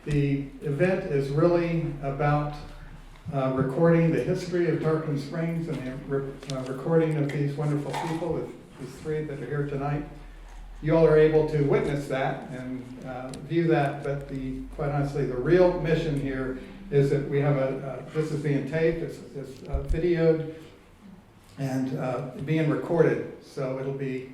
The event is really about recording the history of Tarpon Springs and the recording of these wonderful people, these three that are here tonight. You all are able to witness that and view that, but quite honestly, the real mission here is that we have this is being taped, it's videoed, and being recorded, so it'll be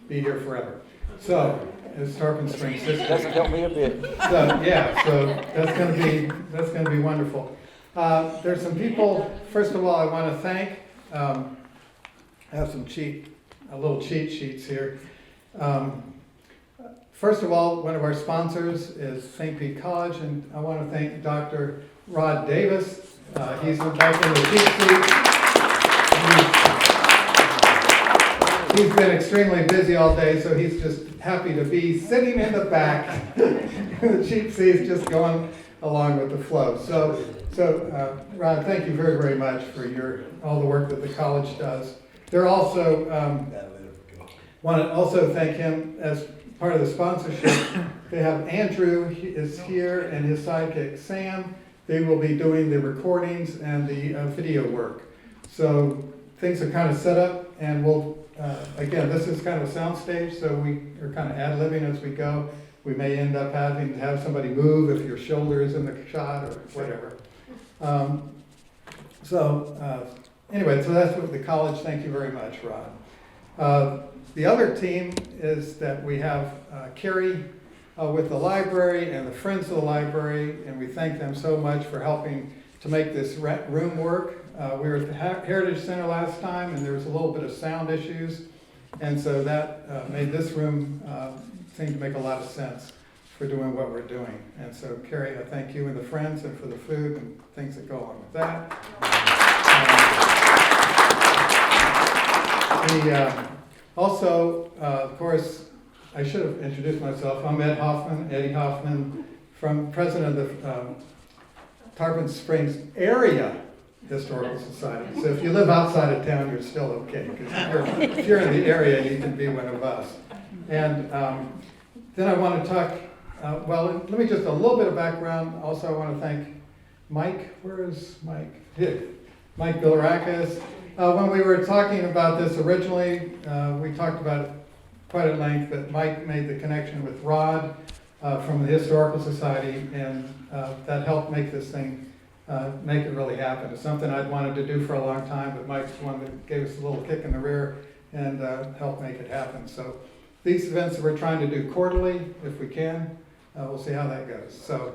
here forever. So, it's Tarpon Springs history. Doesn't help me a bit. So yeah, so that's going to be wonderful. There's some people. First of all, I want to thank. I have some little cheat sheets here. First of all, one of our sponsors is St. Pete College, and I want to thank Dr. Rod Davis. He's back in the cheat sheet. He's been extremely busy all day, so he's just happy to be sitting in the back. The cheat sheet's just going along with the flow. So Rod, thank you very, very much for all the work that the college does. They're also want to also thank him as part of the sponsorship. They have Andrew is here and his sidekick Sam. They will be doing the recordings and the video work. So things are kind of set up, and we'll again, this is kind of a sound stage, so we are kind of ad-libbing as we go. We may end up having to have somebody move if your shoulder is in the shot or whatever. Anyway, so that's what the college. Thank you very much, Rod. The other team is that we have Carrie with the library and the Friends of the Library, and we thank them so much for helping to make this room work. We were at the Heritage Center last time, and there was a little bit of sound issues, and so that made this room seem to make a lot of sense for doing what we're doing. And so, Carrie, I thank you and the Friends and for the food and things that go along with that. Also, of course, I should have introduced myself. I'm Eddie Hoffman, president of the Tarpon Springs Area Historical Society. So if you live outside of town, you're still okay, because if you're in the area, you can be one of us. And then I want to talk, let me just a little bit of background. Also, I want to thank Mike. Where is Mike? Here. Mike Bilirakis. When we were talking about this originally, we talked about it quite at length, but Mike made the connection with Rod from the Historical Society, and that helped make this thing, make it really happen. It's something I'd wanted to do for a long time, but Mike's the one that gave us a little kick in the rear and helped make it happen. So these events that we're trying to do quarterly, if we can, we'll see how that goes. So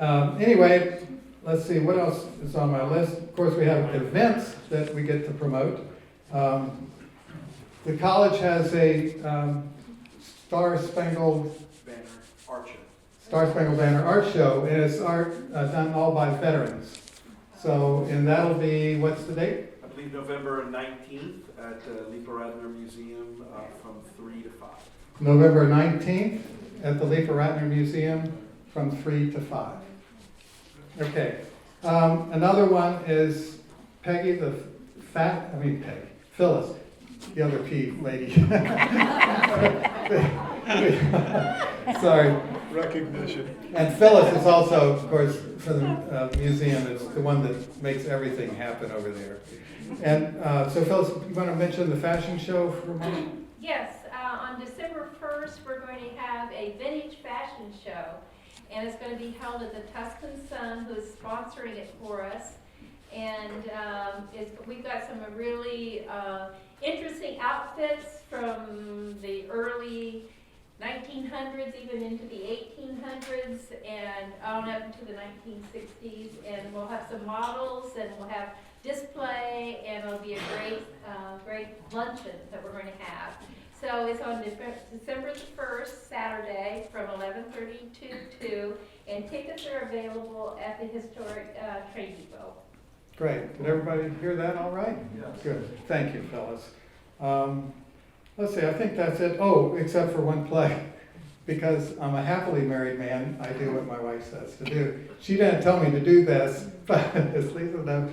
anyway, let's see, what else is on my list? Of course, we have events that we get to promote. The college has a Star-Spangled Banner Art Show, and it's art done all by veterans. So, and that'll be, what's the date? I believe November 19th at the Leeper-Radnor Museum from 3 to 5. November 19th at the Leeper-Radnor Museum from 3 to 5. Okay. Another one is Peggy, Phyllis, the other P lady. Sorry. Recognition. And Phyllis is also, of course, for the museum, it's the one that makes everything happen over there. And so Phyllis, you want to mention the fashion show for a moment? Yes, on December 1st, we're going to have a vintage fashion show. And it's going to be held at the Tuscan Sun, who is sponsoring it for us. And we've got some really interesting outfits from the early 1900s, even into the 1800s, and on up into the 1960s. And we'll have some models, and we'll have display, and it'll be a great luncheon that we're going to have. So it's on December the 1st, Saturday, from 11:30 to 2, and tickets are available at the historic train depot. Great. Did everybody hear that all right? Yes. Good. Thank you, Phyllis. Let's see, I think that's it. Oh, except for one play. Because I'm a happily married man, I do what my wife says to do. She didn't tell me to do this, but as Lisa knows,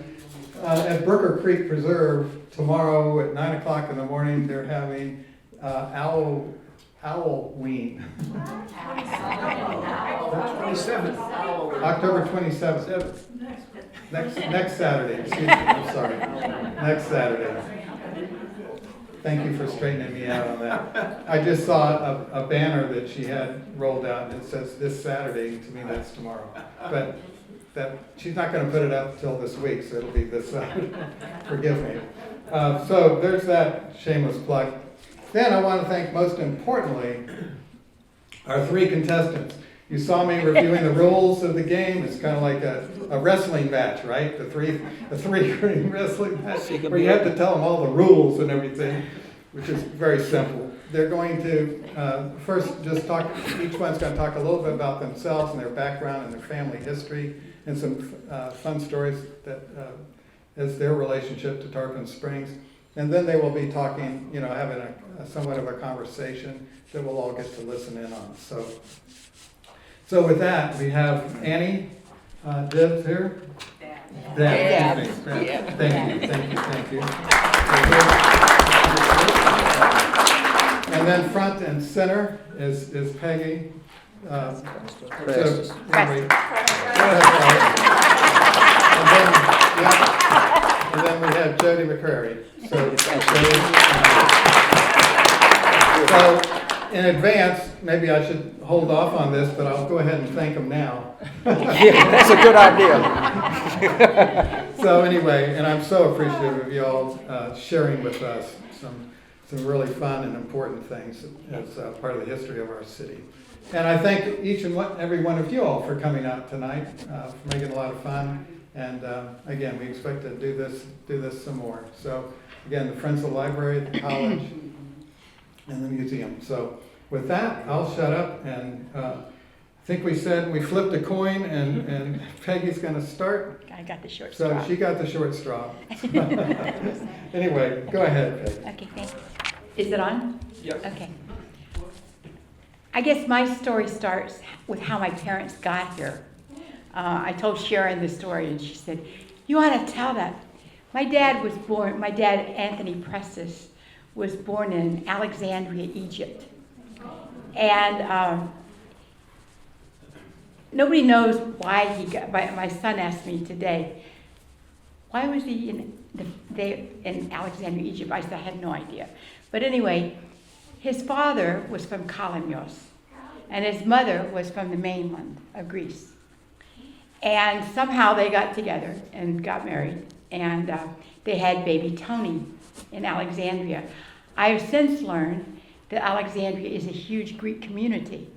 at Brooker Creek Preserve, tomorrow at 9 o'clock in the morning, they're having owl Halloween. 27th. October 27th. Next Saturday, excuse me, I'm sorry. Next Saturday. Thank you for straightening me out on that. I just saw a banner that she had rolled out and it says this Saturday. To me, that's tomorrow. But she's not going to put it up till this week, so it'll be this Saturday. Forgive me. So there's that shameless plug. Then I want to thank, most importantly, our 3 contestants. You saw me reviewing the rules of the game. It's kind of like a wrestling match, right? The three ring wrestling match, where you have to tell them all the rules and everything, which is very simple. They're going to first just talk, each one's going to talk a little bit about themselves and their background and their family history and some fun stories that is their relationship to Tarpon Springs. And then they will be talking, having a somewhat of a conversation that we'll all get to listen in on. So with that, we have Annie Dibs here. Deb. Thank you. And then front and center is Peggy. Go ahead, and then we have Jody McCrary. So in advance, maybe I should hold off on this, but I'll go ahead and thank them now. Yeah, that's a good idea. So anyway, and I'm so appreciative of you all sharing with us some really fun and important things as part of the history of our city. And I thank each and every one of you all for coming out tonight, for making a lot of fun. And again, we expect to do this some more. So again, the Friends of the Library, the college, and the museum. So with that, I'll shut up, and I think we said we flipped a coin, and Peggy's going to start. I got the short straw. So she got the short straw. Anyway, go ahead, Peggy. Okay, thanks. Is it on? Yep. Okay. I guess my story starts with how my parents got here. I told Sharon the story, and she said, "You ought to tell that." My dad, Anthony Prestis, was born in Alexandria, Egypt. And nobody knows why he got, my son asked me today, why was he in Alexandria, Egypt? I said, I had no idea. But anyway, his father was from Kalymnos, and his mother was from the mainland of Greece. And somehow they got together and got married, and they had baby Tony in Alexandria. I have since learned that Alexandria is a huge Greek community.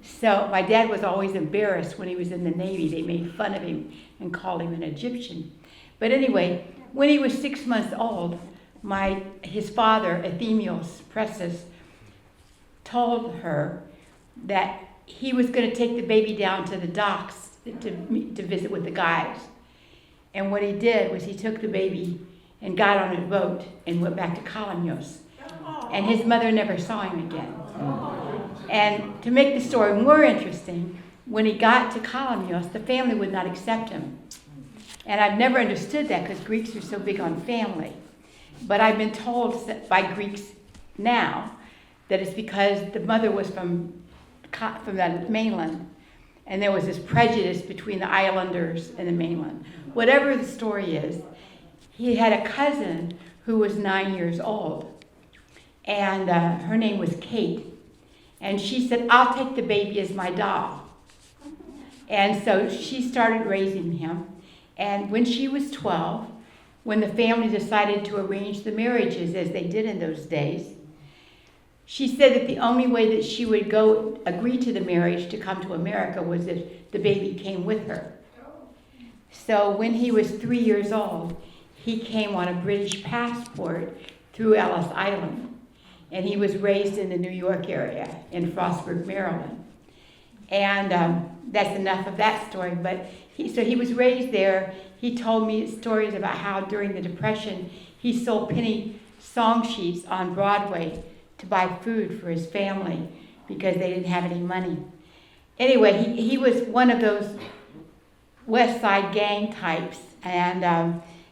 So my dad was always embarrassed when he was in the Navy. They made fun of him and called him an Egyptian. But anyway, when he was 6 months old, his father, Ephemios Prestis, told her that he was going to take the baby down to the docks to visit with the guys. And what he did was he took the baby and got on a boat and went back to Kalymnos. And his mother never saw him again. And to make the story more interesting, when he got to Kalymnos, the family would not accept him. And I've never understood that because Greeks are so big on family. But I've been told by Greeks now that it's because the mother was from the mainland, and there was this prejudice between the islanders and the mainland. Whatever the story is, he had a cousin who was 9 years old, and her name was Kate. And she said, I'll take the baby as my doll. And so she started raising him. And when she was 12, when the family decided to arrange the marriages, as they did in those days, she said that the only way that she would agree to the marriage to come to America was if the baby came with her. So when he was 3 years old, he came on a British passport through Ellis Island. And he was raised in the New York area, in Frostburg, Maryland. And that's enough of that story. But he was raised there. He told me stories about how during the Depression, he sold penny song sheets on Broadway to buy food for his family because they didn't have any money. Anyway, he was one of those West Side gang types, and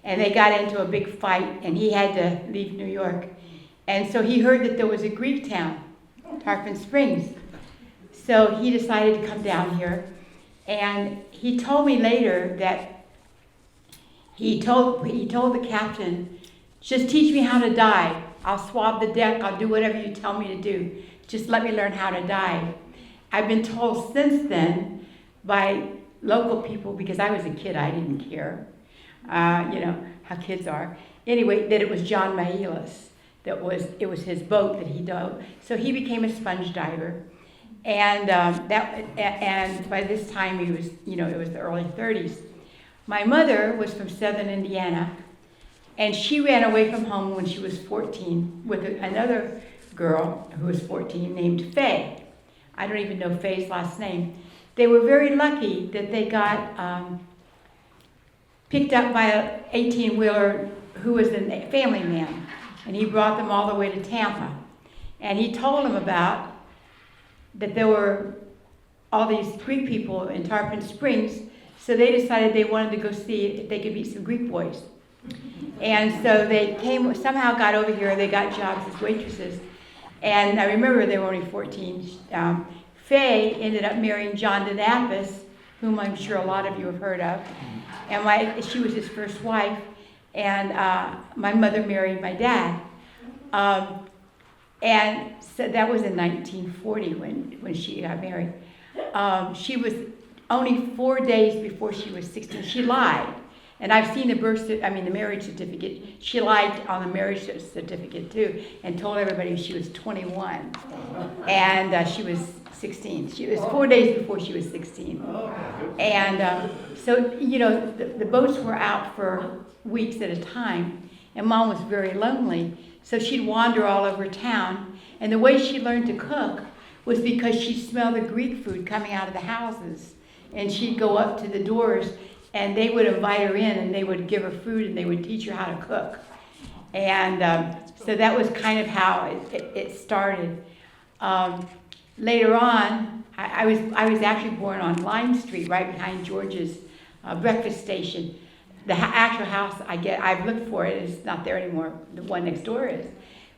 they got into a big fight, and he had to leave New York. And so he heard that there was a Greek town Tarpon Springs. So he decided to come down here, and he told me later that he told the captain, just teach me how to dive. I'll swab the deck, I'll do whatever you tell me to do. Just let me learn how to dive. I've been told since then by local people, because I was a kid, I didn't care, you know, how kids are. Anyway, that it was John Mahilas. It was his boat that he dove. So he became a sponge diver. And and by this time he was, you know, it was the early 30s. My mother was from Southern Indiana, and she ran away from home when she was 14 with another girl who was 14 named Faye. I don't even know Faye's last name. They were very lucky that they got picked up by an 18-wheeler who was a family man, and he brought them all the way to Tampa. And he told them about that there were all these Greek people in Tarpon Springs, so they decided they wanted to go see if they could meet some Greek boys. And so they somehow got over here, they got jobs as waitresses. And I remember they were only 14. Faye ended up marrying John DeNapis, whom I'm sure a lot of you have heard of. And she was his first wife, and my mother married my dad. And so that was in 1940 when she got married. She was only 4 days before she was 16. She lied. And I've seen the marriage certificate. She lied on the marriage certificate too, and told everybody she was 21. And she was 16. She was 4 days before she was 16. And so, you know, the boats were out for weeks at a time, and Mom was very lonely. So she'd wander all over town, and the way she learned to cook was because she smelled the Greek food coming out of the houses, and she'd go up to the doors, and they would invite her in, and they would give her food, and they would teach her how to cook. And so that was kind of how it started. Later on, I was actually born on Lime Street, right behind George's breakfast station. The actual house I've looked for it, it's not there anymore. The one next door is.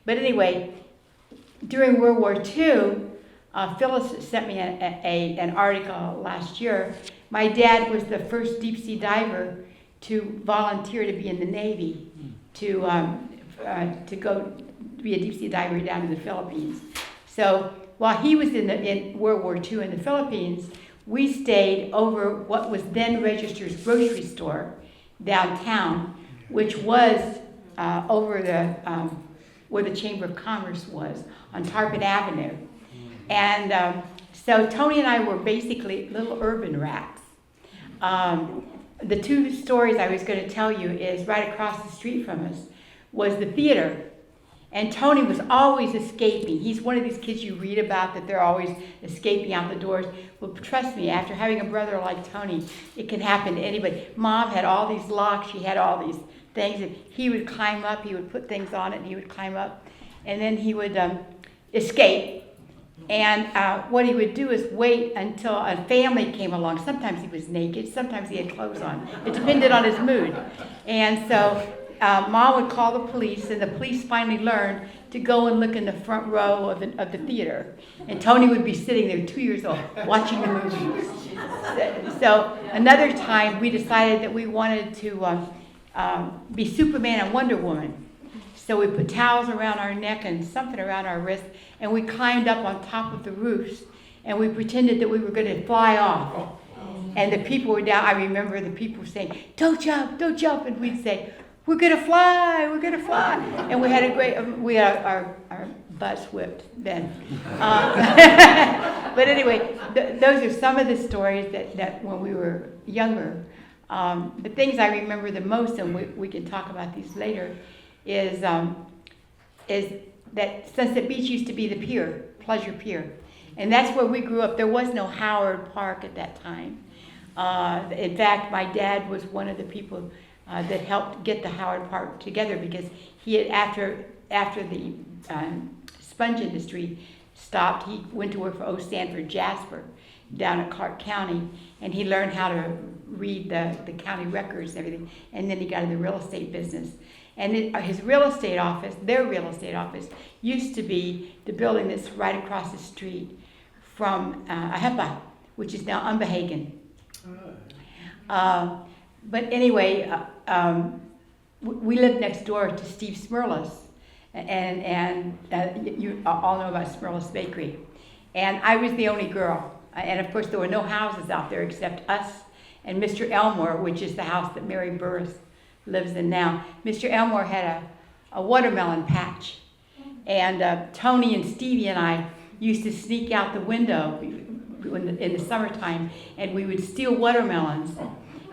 But anyway, during World War II, Phyllis sent me an article last year. My dad was the first deep sea diver to volunteer to be in the Navy, to go be a deep sea diver down in the Philippines. So while he was in World War II in the Philippines, we stayed over what was then Register's grocery store downtown, which was over where the Chamber of Commerce was on Tarpon Avenue. And so Tony and I were basically little urban rats. The two stories I was going to tell you is right across the street from us was the theater. And Tony was always escaping. He's one of these kids you read about that they're always escaping out the doors. Well, trust me, after having a brother like Tony, it can happen to anybody. Mom had all these locks. She had all these things. And he would climb up. He would put things on it, and he would climb up. And then he would escape. And what he would do is wait until a family came along. Sometimes he was naked. Sometimes he had clothes on. It depended on his mood. And so Mom would call the police, and the police finally learned to go and look in the front row of the theater. And Tony would be sitting there, 2 years old, watching the movie. So another time, we decided that we wanted to be Superman and Wonder Woman. So we put towels around our neck and something around our wrist, and we climbed up on top of the roofs, and we pretended that we were going to fly off. And the people were down. I remember the people saying, "Don't jump, don't jump," and we'd say, "We're gonna fly, we're gonna fly," and we had we had our butts whipped then. But anyway, those are some of the stories that when we were younger. The things I remember the most, and we can talk about these later, is that Sunset Beach used to be the pier, Pleasure Pier, and that's where we grew up. There was no Howard Park at that time. In fact, my dad was one of the people that helped get the Howard Park together, because he had, after the sponge industry stopped, he went to work for O. Sanford Jasper, down at Clark County, and he learned how to read the county records and everything, and then he got in the real estate business. And his real estate office, their real estate office, used to be the building that's right across the street from Ahepa, which is now Unbehagen. But anyway, we lived next door to Steve Smirlis, and you all know about Smirlis Bakery. And I was the only girl. And of course, there were no houses out there except us and Mr. Elmore, which is the house that Mary Burris lives in now. Mr. Elmore had a watermelon patch. And Tony and Stevie and I used to sneak out the window in the summertime, and we would steal watermelons.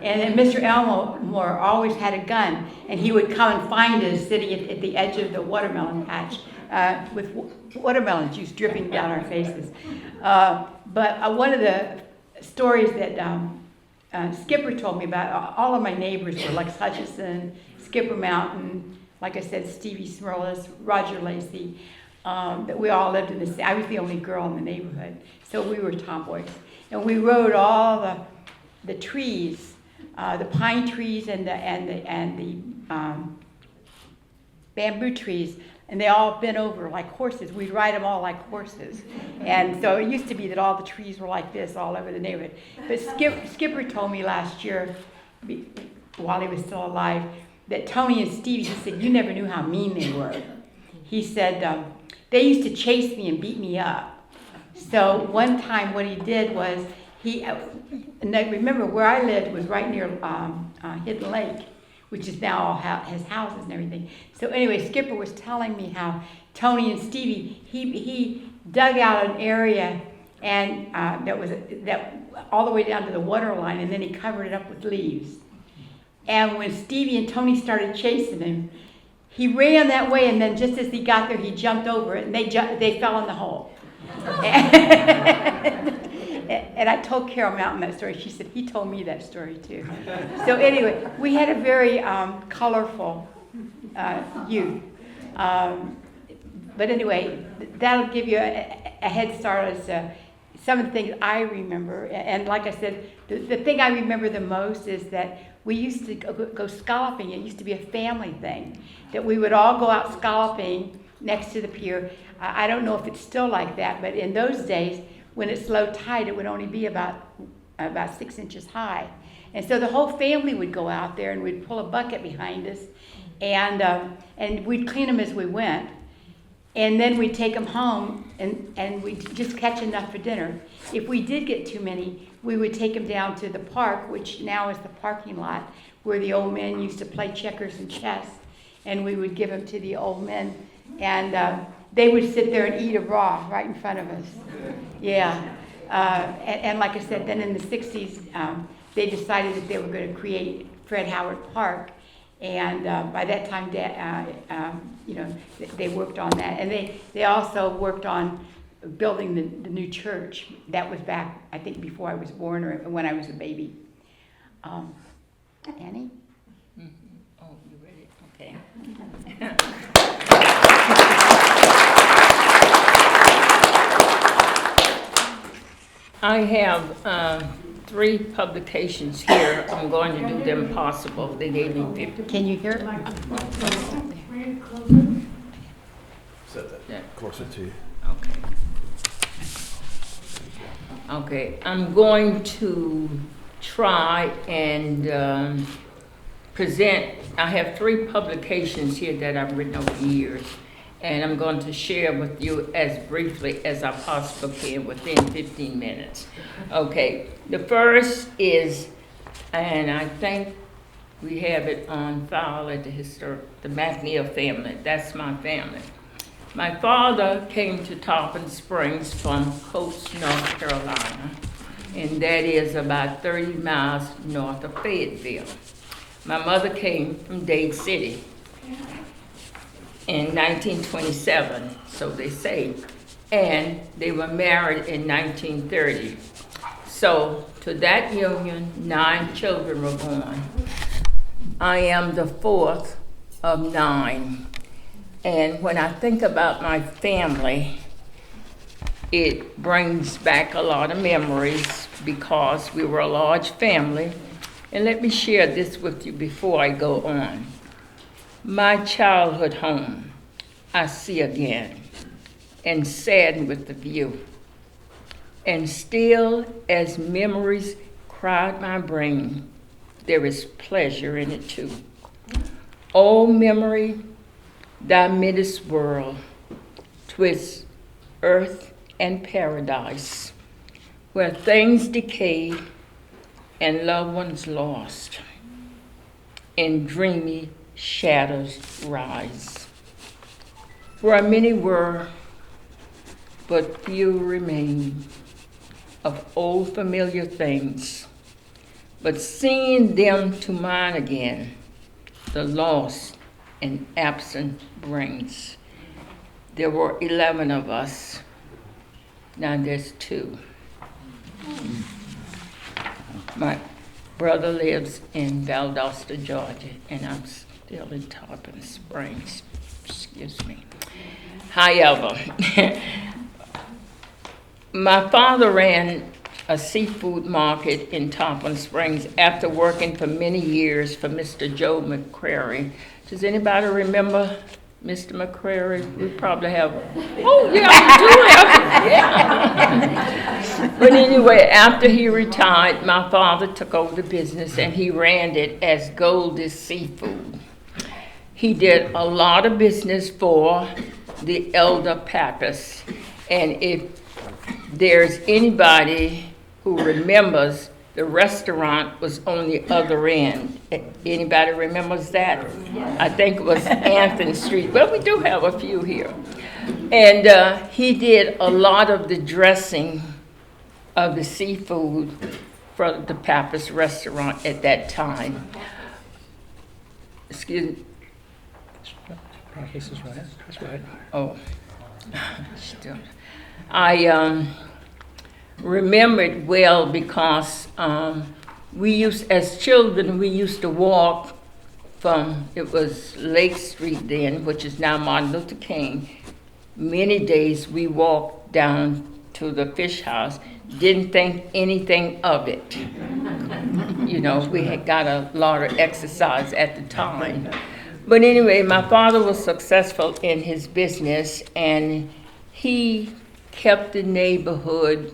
And then Mr. Elmore always had a gun, and he would come and find us sitting at the edge of the watermelon patch with watermelon juice dripping down our faces. But one of the stories that Skipper told me about, all of my neighbors were Lex Hutchison, Skipper Mountain, like I said, Stevie Smirlis, Roger Lacey, that we all lived in the same. I was the only girl in the neighborhood, so we were tomboys. And we rode all the trees, the pine trees and the bamboo trees, and they all bent over like horses. We'd ride them all like horses. And so it used to be that all the trees were like this all over the neighborhood. But Skipper told me last year, while he was still alive, that Tony and Stevie, he said, you never knew how mean they were. He said, they used to chase me and beat me up. So one time what he did was, and I remember where I lived was right near Hidden Lake, which is now all has houses and everything. So anyway, Skipper was telling me how Tony and Stevie, he dug out an area and that all the way down to the water line, and then he covered it up with leaves. And when Stevie and Tony started chasing him, he ran that way, and then just as he got there, he jumped over it, and they fell in the hole. And I told Carol Mountain that story. She said, he told me that story too. So anyway, we had a very colorful youth. But anyway, that'll give you a head start as to some of the things I remember. And like I said, the thing I remember the most is that we used to go scalloping. It used to be a family thing, that we would all go out scalloping next to the pier. I don't know if it's still like that, but in those days, when it's low tide, it would only be about 6 inches high. And so the whole family would go out there, and we'd pull a bucket behind us, and we'd clean them as we went. And then we'd take them home, and we'd just catch enough for dinner. If we did get too many, we would take them down to the park, which now is the parking lot, where the old men used to play checkers and chess, and we would give them to the old men. And they would sit there and eat a raw right in front of us. Yeah. And like I said, then in the 60s, they decided that they were going to create Fred Howard Park. And by that time, they worked on that. And they also worked on building the new church. That was back, I think, before I was born or when I was a baby. Annie? Mm-hmm. Oh, you ready? Okay. I have 3 publications here. I'm going to do them possible. They gave me 50. Can you hear it? Set that closer to you. Okay, I'm going to try and present. I have 3 publications here that I've written over the years, and I'm going to share with you as briefly as I possibly can within 15 minutes. Okay, the first is, and I think we have it on file at the McNeil family. That's my family. My father came to Tarpon Springs from Coates, North Carolina, and that is about 30 miles north of Fayetteville. My mother came from Dade City in 1927, so they say, and they were married in 1930. So to that union, 9 children were born. I am the 4th of 9. And when I think about my family, It brings back a lot of memories because we were a large family. And let me share this with you before I go on. My childhood home, I see again, and saddened with the view. And still, as memories crowd my brain, there is pleasure in it too. Oh, memory, thy midst world, 'twixt earth and paradise, where things decay and loved ones lost, and dreamy shadows rise. Where many were, but few remain, of old familiar things, but seeing them to mind again, the lost and absent brings. There were 11 of us, now there's 2. My brother lives in Valdosta, Georgia, and I'm still in Tarpon Springs. Excuse me. However, my father ran a seafood market in Tarpon Springs after working for many years for Mr. Joe McCrary. Does anybody remember Mr. McCrary? We probably have. Oh, yeah, we do have. Yeah. But anyway, after he retired, my father took over the business and he ran it as Goldie's Seafood. He did a lot of business for the elder Pappas. And if there's anybody who remembers, the restaurant was on the other end. Anybody remembers that? I think it was Anthony Street. Well, we do have a few here. And he did a lot of the dressing of the seafood for the Pappas restaurant at that time. Excuse me. Case is right. That's right. Oh, still. I remember it well because as children, we used to walk from, it was Lake Street then, which is now Martin Luther King. Many days we walked down to the fish house, didn't think anything of it. You know, we had got a lot of exercise at the time. But anyway, my father was successful in his business, and he kept the neighborhood,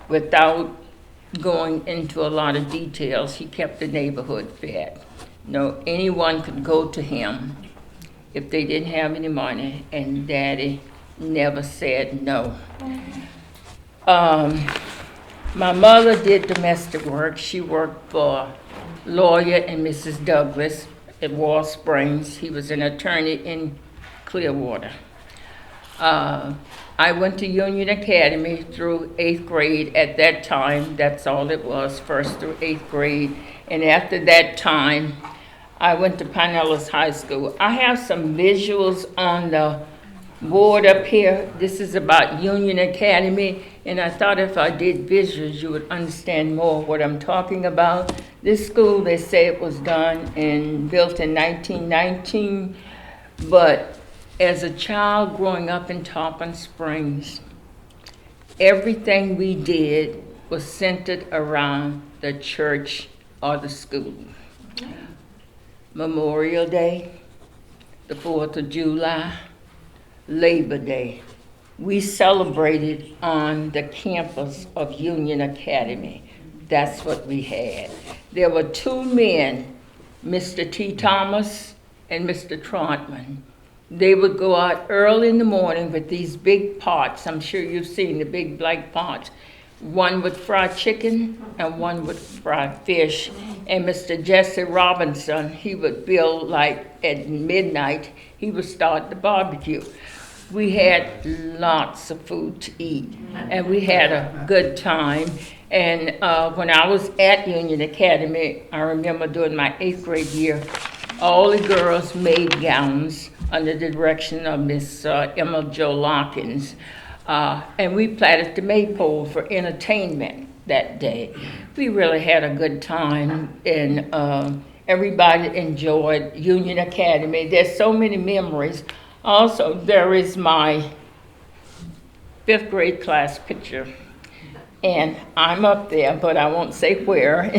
without going into a lot of details, he kept the neighborhood fed. No, anyone could go to him if they didn't have any money, and Daddy never said no. My mother did domestic work. She worked for lawyer and Mrs. Douglas at Wall Springs. He was an attorney in Clearwater. I went to Union Academy through 8th grade. At that time, that's all it was, 1st through 8th grade. And after that time, I went to Pinellas High School. I have some visuals on the board up here. This is about Union Academy, and I thought if I did visuals, you would understand more what I'm talking about. This school, they say it was built in 1919, but as a child growing up in Tarpon Springs, everything we did was centered around the church or the school. Memorial Day, the 4th of July, Labor Day. We celebrated on the campus of Union Academy. That's what we had. There were 2 men, Mr. T. Thomas and Mr. Trotman. They would go out early in the morning with these big pots. I'm sure you've seen the big black pots. One would fry chicken and one would fry fish. And Mr. Jesse Robinson, he would build like at midnight, he would start the barbecue. We had lots of food to eat and we had a good time. And when I was at Union Academy, I remember during my 8th grade year, all the girls made gowns under the direction of Miss Emma Jo Lockins. And we plaited the maypole for entertainment that day. We really had a good time, and everybody enjoyed Union Academy. There's so many memories Also, there is my 5th grade class picture. And I'm up there, but I won't say where.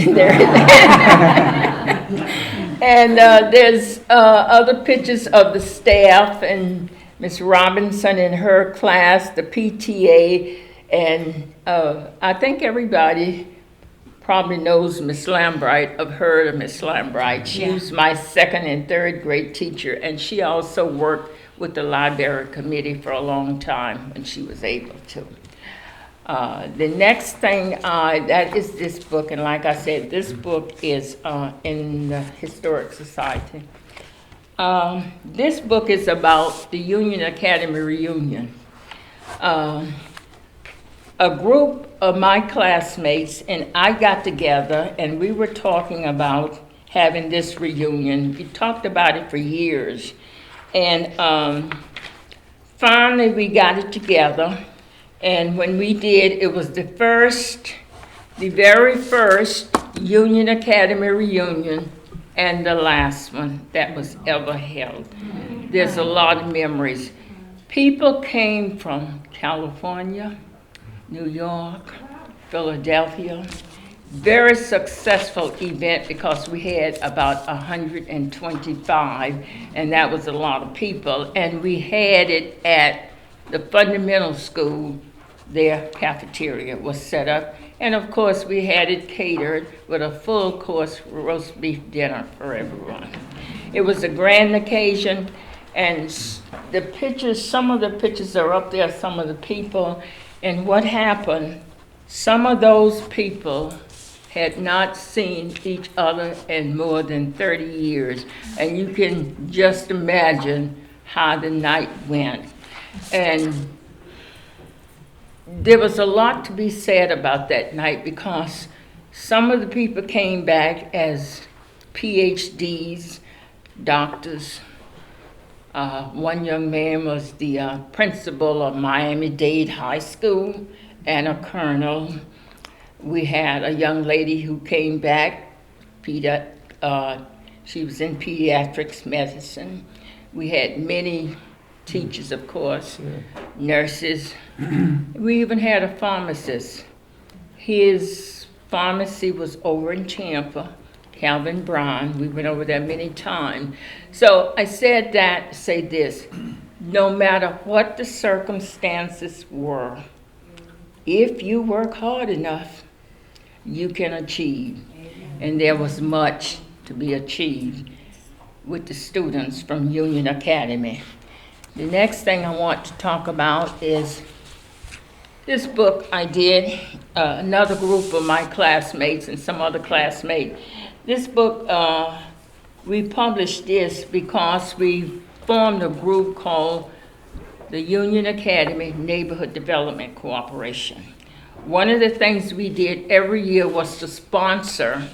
And there's other pictures of the staff and Miss Robinson in her class, the PTA, and I think everybody probably knows Miss Lambright, I've heard of Miss Lambright. She Yeah. was my 2nd and 3rd grade teacher, and she also worked with the library committee for a long time when she was able to. The next thing, that is this book, and like I said, this book is in the Historic Society. This book is about the Union Academy reunion. A group of my classmates and I got together and we were talking about having this reunion. We talked about it for years. And finally we got it together. And when we did, it was the very first Union Academy reunion and the last one that was ever held. There's a lot of memories. People came from California, New York, Philadelphia. Very successful event because we had about 125, and that was a lot of people. And we had it at the fundamental school. Their cafeteria was set up. And of course, we had it catered with a full course roast beef dinner for everyone. It was a grand occasion, and the pictures, some of the pictures are up there, some of the people. And what happened, some of those people had not seen each other in more than 30 years. And you can just imagine how the night went. And there was a lot to be said about that night because some of the people came back as PhDs, doctors. One young man was the principal of Miami-Dade High School and a colonel. We had a young lady who came back. She was in pediatrics medicine. We had many teachers, of course, nurses. We even had a pharmacist. His pharmacy was over in Tampa, Calvin Brown. We went over there many times. So I said that to say this, no matter what the circumstances were, if you work hard enough, you can achieve. And there was much to be achieved with the students from Union Academy. The next thing I want to talk about is this book I did, another group of my classmates and some other classmates. This book, we published this because we formed a group called the Union Academy Neighborhood Development Cooperation. One of the things we did every year was to sponsor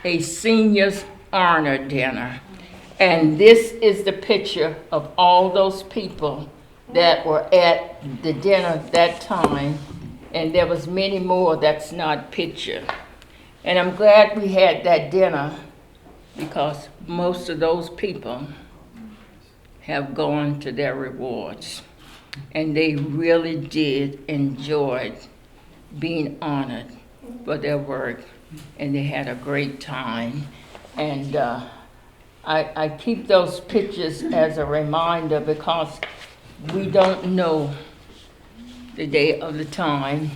a seniors honor dinner. And this is the picture of all those people that were at the dinner that time. And there was many more that's not pictured. And I'm glad we had that dinner because most of those people have gone to their rewards. And they really did enjoy being honored for their work. And they had a great time. And I keep those pictures as a reminder because we don't know the day of the time,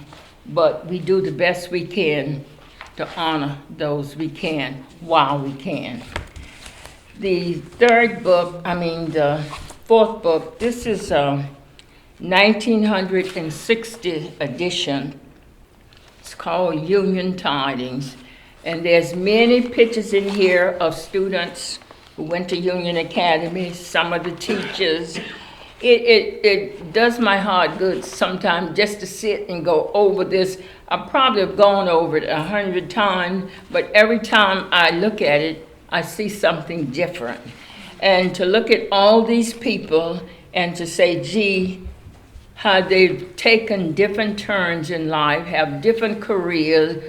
but we do the best we can to honor those we can while we can. The the 4th book, this is a 1960 edition. It's called Union Tidings. And there's many pictures in here of students who went to Union Academy, some of the teachers. It does my heart good sometimes just to sit and go over this. I probably have gone over it 100 times, but every time I look at it, I see something different. And to look at all these people and to say, gee, how they've taken different turns in life, have different careers,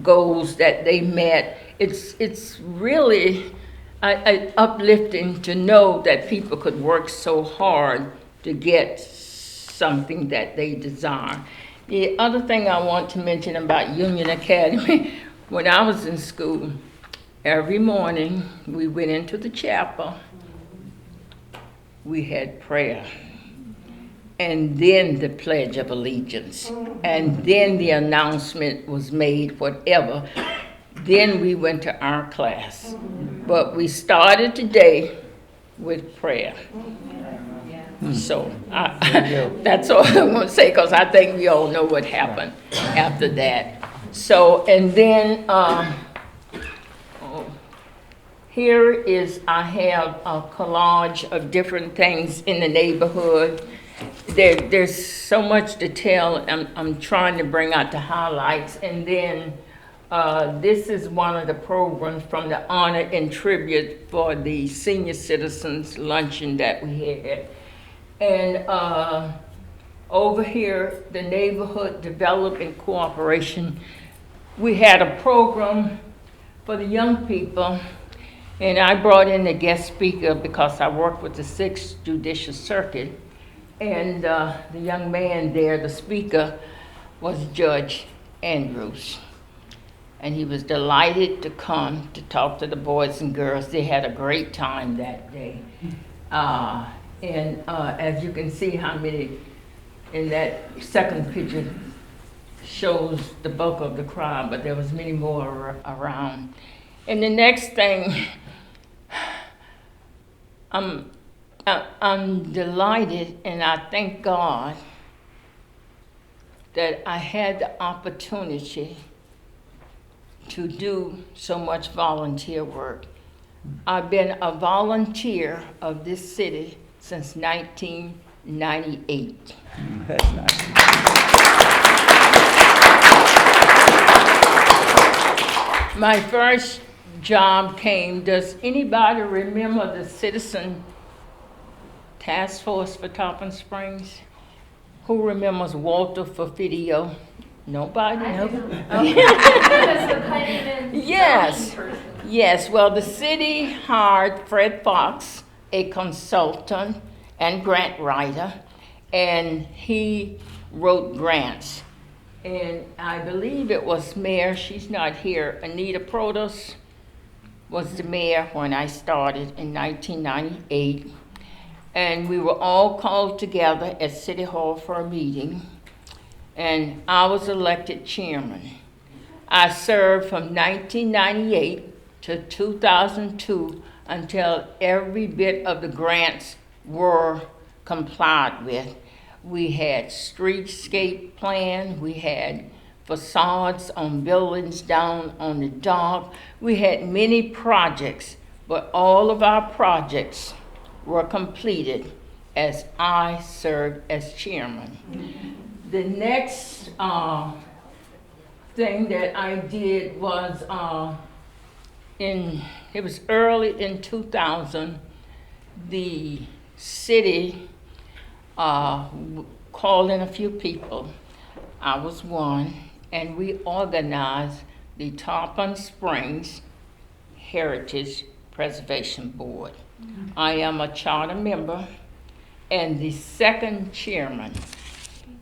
goals that they met. It's really uplifting to know that people could work so hard to get something that they desire. The other thing I want to mention about Union Academy, when I was in school, every morning we went into the chapel, we had prayer, and then the Pledge of Allegiance, and then the announcement was made, whatever. Then we went to our class. But we started today with prayer. So that's all I want to say, because I think we all know what happened after that. So, and then here is, I have a collage of different things in the neighborhood. There's so much to tell. I'm trying to bring out the highlights. And then this is one of the programs from the honor and tribute for the senior citizens luncheon that we had. And over here, the Neighborhood Development Corporation, we had a program for the young people, and I brought in a guest speaker because I work with the 6th Judicial Circuit, and the young man there, the speaker, was Judge Andrews. And he was delighted to come to talk to the boys and girls. They had a great time that day. And as you can see how many in that second picture shows the bulk of the crowd, but there was many more around. And the next thing, I'm delighted, and I thank God that I had the opportunity to do so much volunteer work. I've been a volunteer of this city since 1998. That's nice. My first job came, does anybody remember the Citizen Task Force for Tarpon Springs? Who remembers Walter Forfidio? Nobody? Yes. Yes, well, the city hired Fred Fox, a consultant and grant writer, and he wrote grants. And I believe it was Mayor, she's not here, Anita Protos was the mayor when I started in 1998. And we were all called together at City Hall for a meeting, and I was elected chairman. I served from 1998 to 2002 until every bit of the grants were complied with. We had streetscape plan, we had facades on buildings down on the dock. We had many projects, but all of our projects were completed as I served as chairman. The next thing that I did was it was early in 2000, the city called in a few people. I was one, and we organized the Tarpon Springs Heritage Preservation Board. I am a charter member and the second chairman.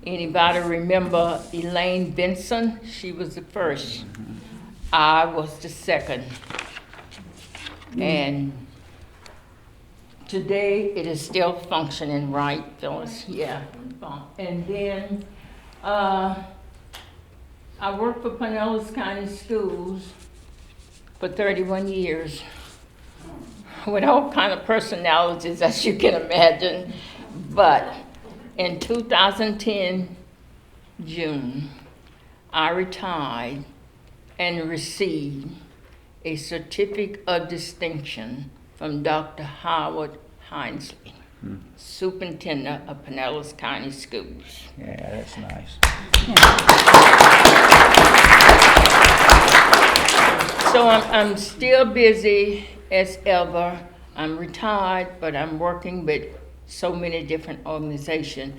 Anybody remember Elaine Benson? She was the first. I was the second. And today it is still functioning, right, Phyllis? Yeah. And then I worked for Pinellas County Schools for 31 years with all kind of personalities, as you can imagine. But in 2010, June, I retired and received a certificate of distinction from Dr. Howard Hinesley, Superintendent of Pinellas County Schools. Yeah, that's nice. So I'm still busy as ever. I'm retired, but I'm working with so many different organizations.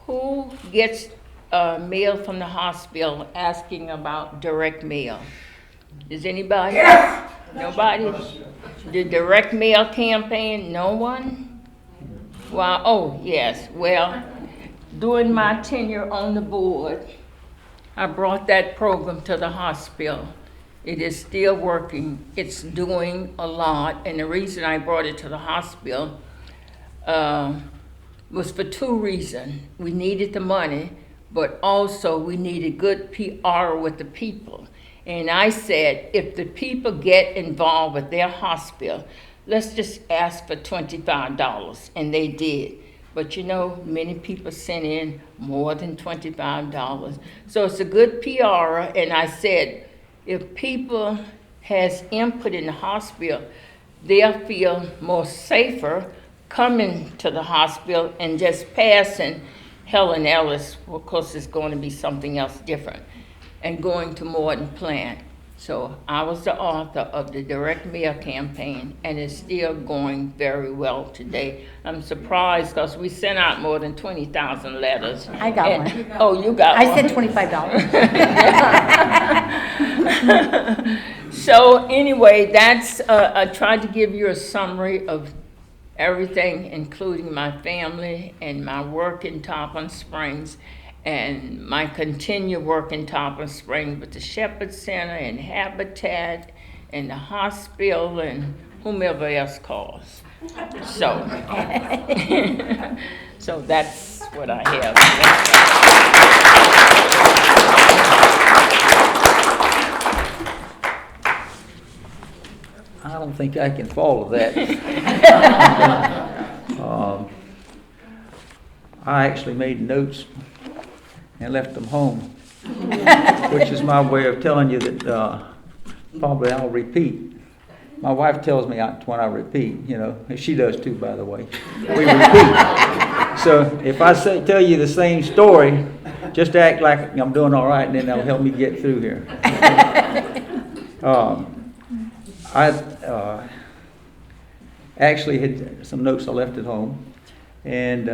Who gets mail from the hospital asking about direct mail? Is anybody? Nobody? The direct mail campaign, no one? Well, oh, yes, well, during my tenure on the board, I brought that program to the hospital. It is still working. It's doing a lot. And the reason I brought it to the hospital was for two reasons. We needed the money, but also we needed good PR with the people. And I said, if the people get involved with their hospital, let's just ask for $25. And they did. But you know, many people sent in more than $25. So it's a good PR. And I said, if people has input in the hospital, they'll feel more safer coming to the hospital and just passing Helen Ellis. Of course, it's going to be something else different, and going to Morton Plant. So I was the author of the direct mail campaign, and it's still going very well today. I'm surprised because we sent out more than 20,000 letters. I got one. Oh, you got I one. said $25. So anyway, that's I tried to give you a summary of everything, including my family and my work in Tarpon Springs, and my continued work in Tarpon Springs with the Shepherd Center and Habitat and the hospital and whomever else calls. So, so that's what I have. I don't think I can follow that. I actually made notes and left them home, which is my way of telling you that probably I'll repeat. My wife tells me when I repeat, you know, and she does too, by the way. We repeat. So if I tell you the same story, just act like I'm doing all right, and then that'll help me get through here. I actually had some notes I left at home, and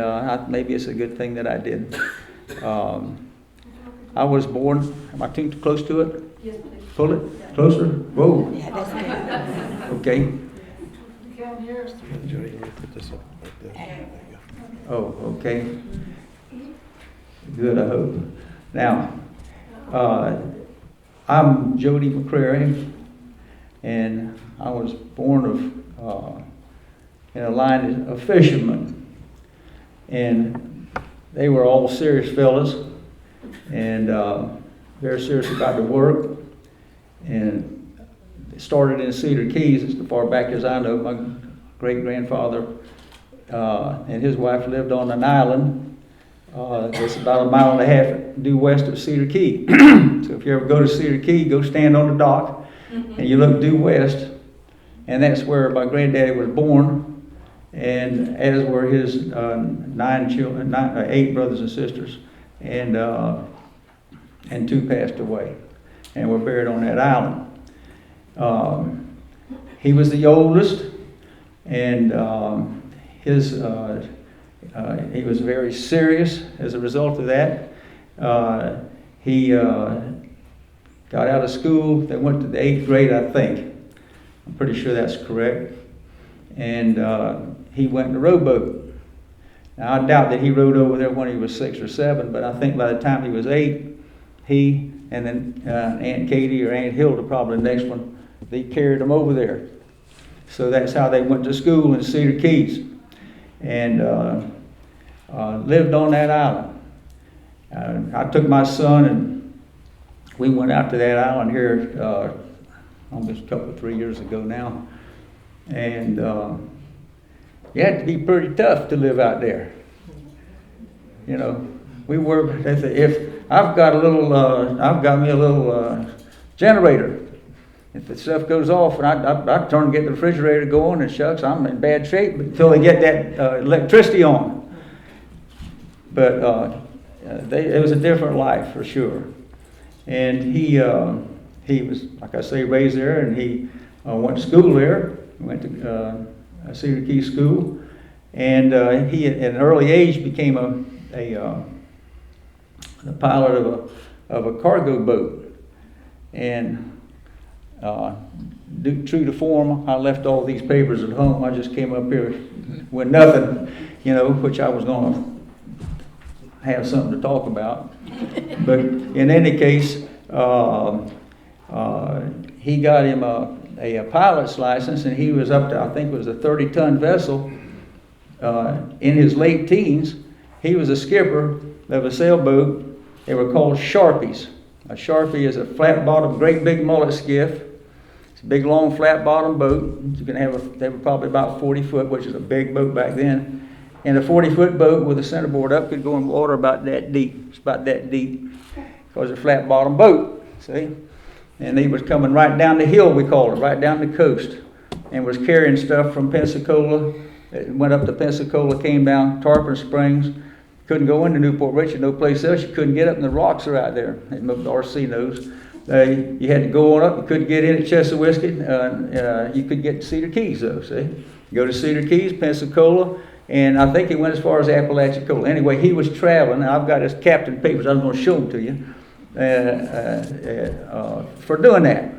maybe it's a good thing that I did. I was born, am I too close to it? Yes, please. Pull it closer. Whoa. Yeah, that's good. Okay. Jody, let me put this up like this. There you go. Oh, okay. Good, I hope. Now, I'm Jody McCrary, and I was born in a line of fishermen, and they were all serious fellas, and very serious about their work, and it started in Cedar Keys. As far back as I know. My great-grandfather and his wife lived on an island that's about 1.5 miles due west of Cedar Key. So if you ever go to Cedar Key, go stand on the dock, and you look due west, and that's where my granddaddy was born, and as were his 8 brothers and sisters, and 2 passed away, and were buried on that island. He was the oldest, and he was very serious as a result of that. He got out of school. They went to the 8th grade, I think. I'm pretty sure that's correct. And he went in a rowboat. Now, I doubt that he rowed over there when he was 6 or 7, but I think by the time he was 8, he and then Aunt Katie or Aunt Hilda, probably the next one, they carried him over there. So that's how they went to school in Cedar Keys, and lived on that island. I took my son, and we went out to that island here almost a couple of 3 years ago now, and you had to be pretty tough to live out there. You know, we were. If I've got me a little generator. If the stuff goes off, and I turn and get the refrigerator going, and shucks, I'm in bad shape until they get that electricity on. But it was a different life for sure. And he was, like I say, raised there, and he went to school there. Went to Cedar Key School, and he at an early age became the pilot of a cargo boat, and true to form, I left all these papers at home. I just came up here with nothing, which I was going to have something to talk about. But in any case, he got him a pilot's license, and he was up to, I think it was a 30-ton vessel in his late teens. He was a skipper of a sailboat. They were called Sharpies. A Sharpie is a flat-bottom, great big mullet skiff. It's a big, long, flat-bottom boat. You can have they were probably about 40 foot, which is a big boat back then. And a 40-foot boat with a centerboard up could go in water about that deep. It's about that deep because it's a flat-bottom boat, see? And he was coming right down the hill, we called it, right down the coast, and was carrying stuff from Pensacola. It went up to Pensacola, came down Tarpon Springs. Couldn't go into Newport Richard, no place else. You couldn't get up, and the rocks are out there. RC knows. You had to go on up. You couldn't get in at Chesapeake. You could get to Cedar Keys, though, see? Go to Cedar Keys, Pensacola, and I think he went as far as Apalachicola. Anyway, he was traveling, and I've got his captain papers. I'm going to show them to you for doing that.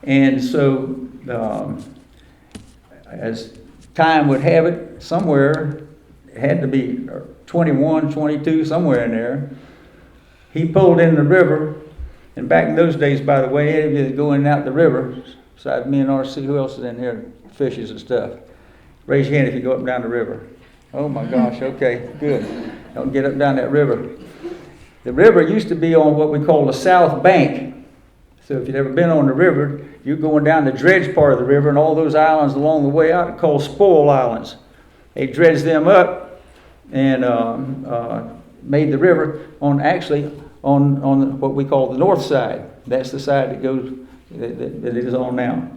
And so, as time would have it, somewhere, it had to be 21, 22, somewhere in there, he pulled in the river. And back in those days, by the way, any of you that go in and out the river, besides me and RC, who else is in here, fishes and stuff? Raise your hand if you go up and down the river. Oh my gosh, okay, good. Don't get up and down that river. The river used to be on what we call the south bank. So if you've ever been on the river, you're going down the dredge part of the river, and all those islands along the way out are called spoil islands. They dredged them up and made the river on what we call the north side. That's the side that goes that it is on now.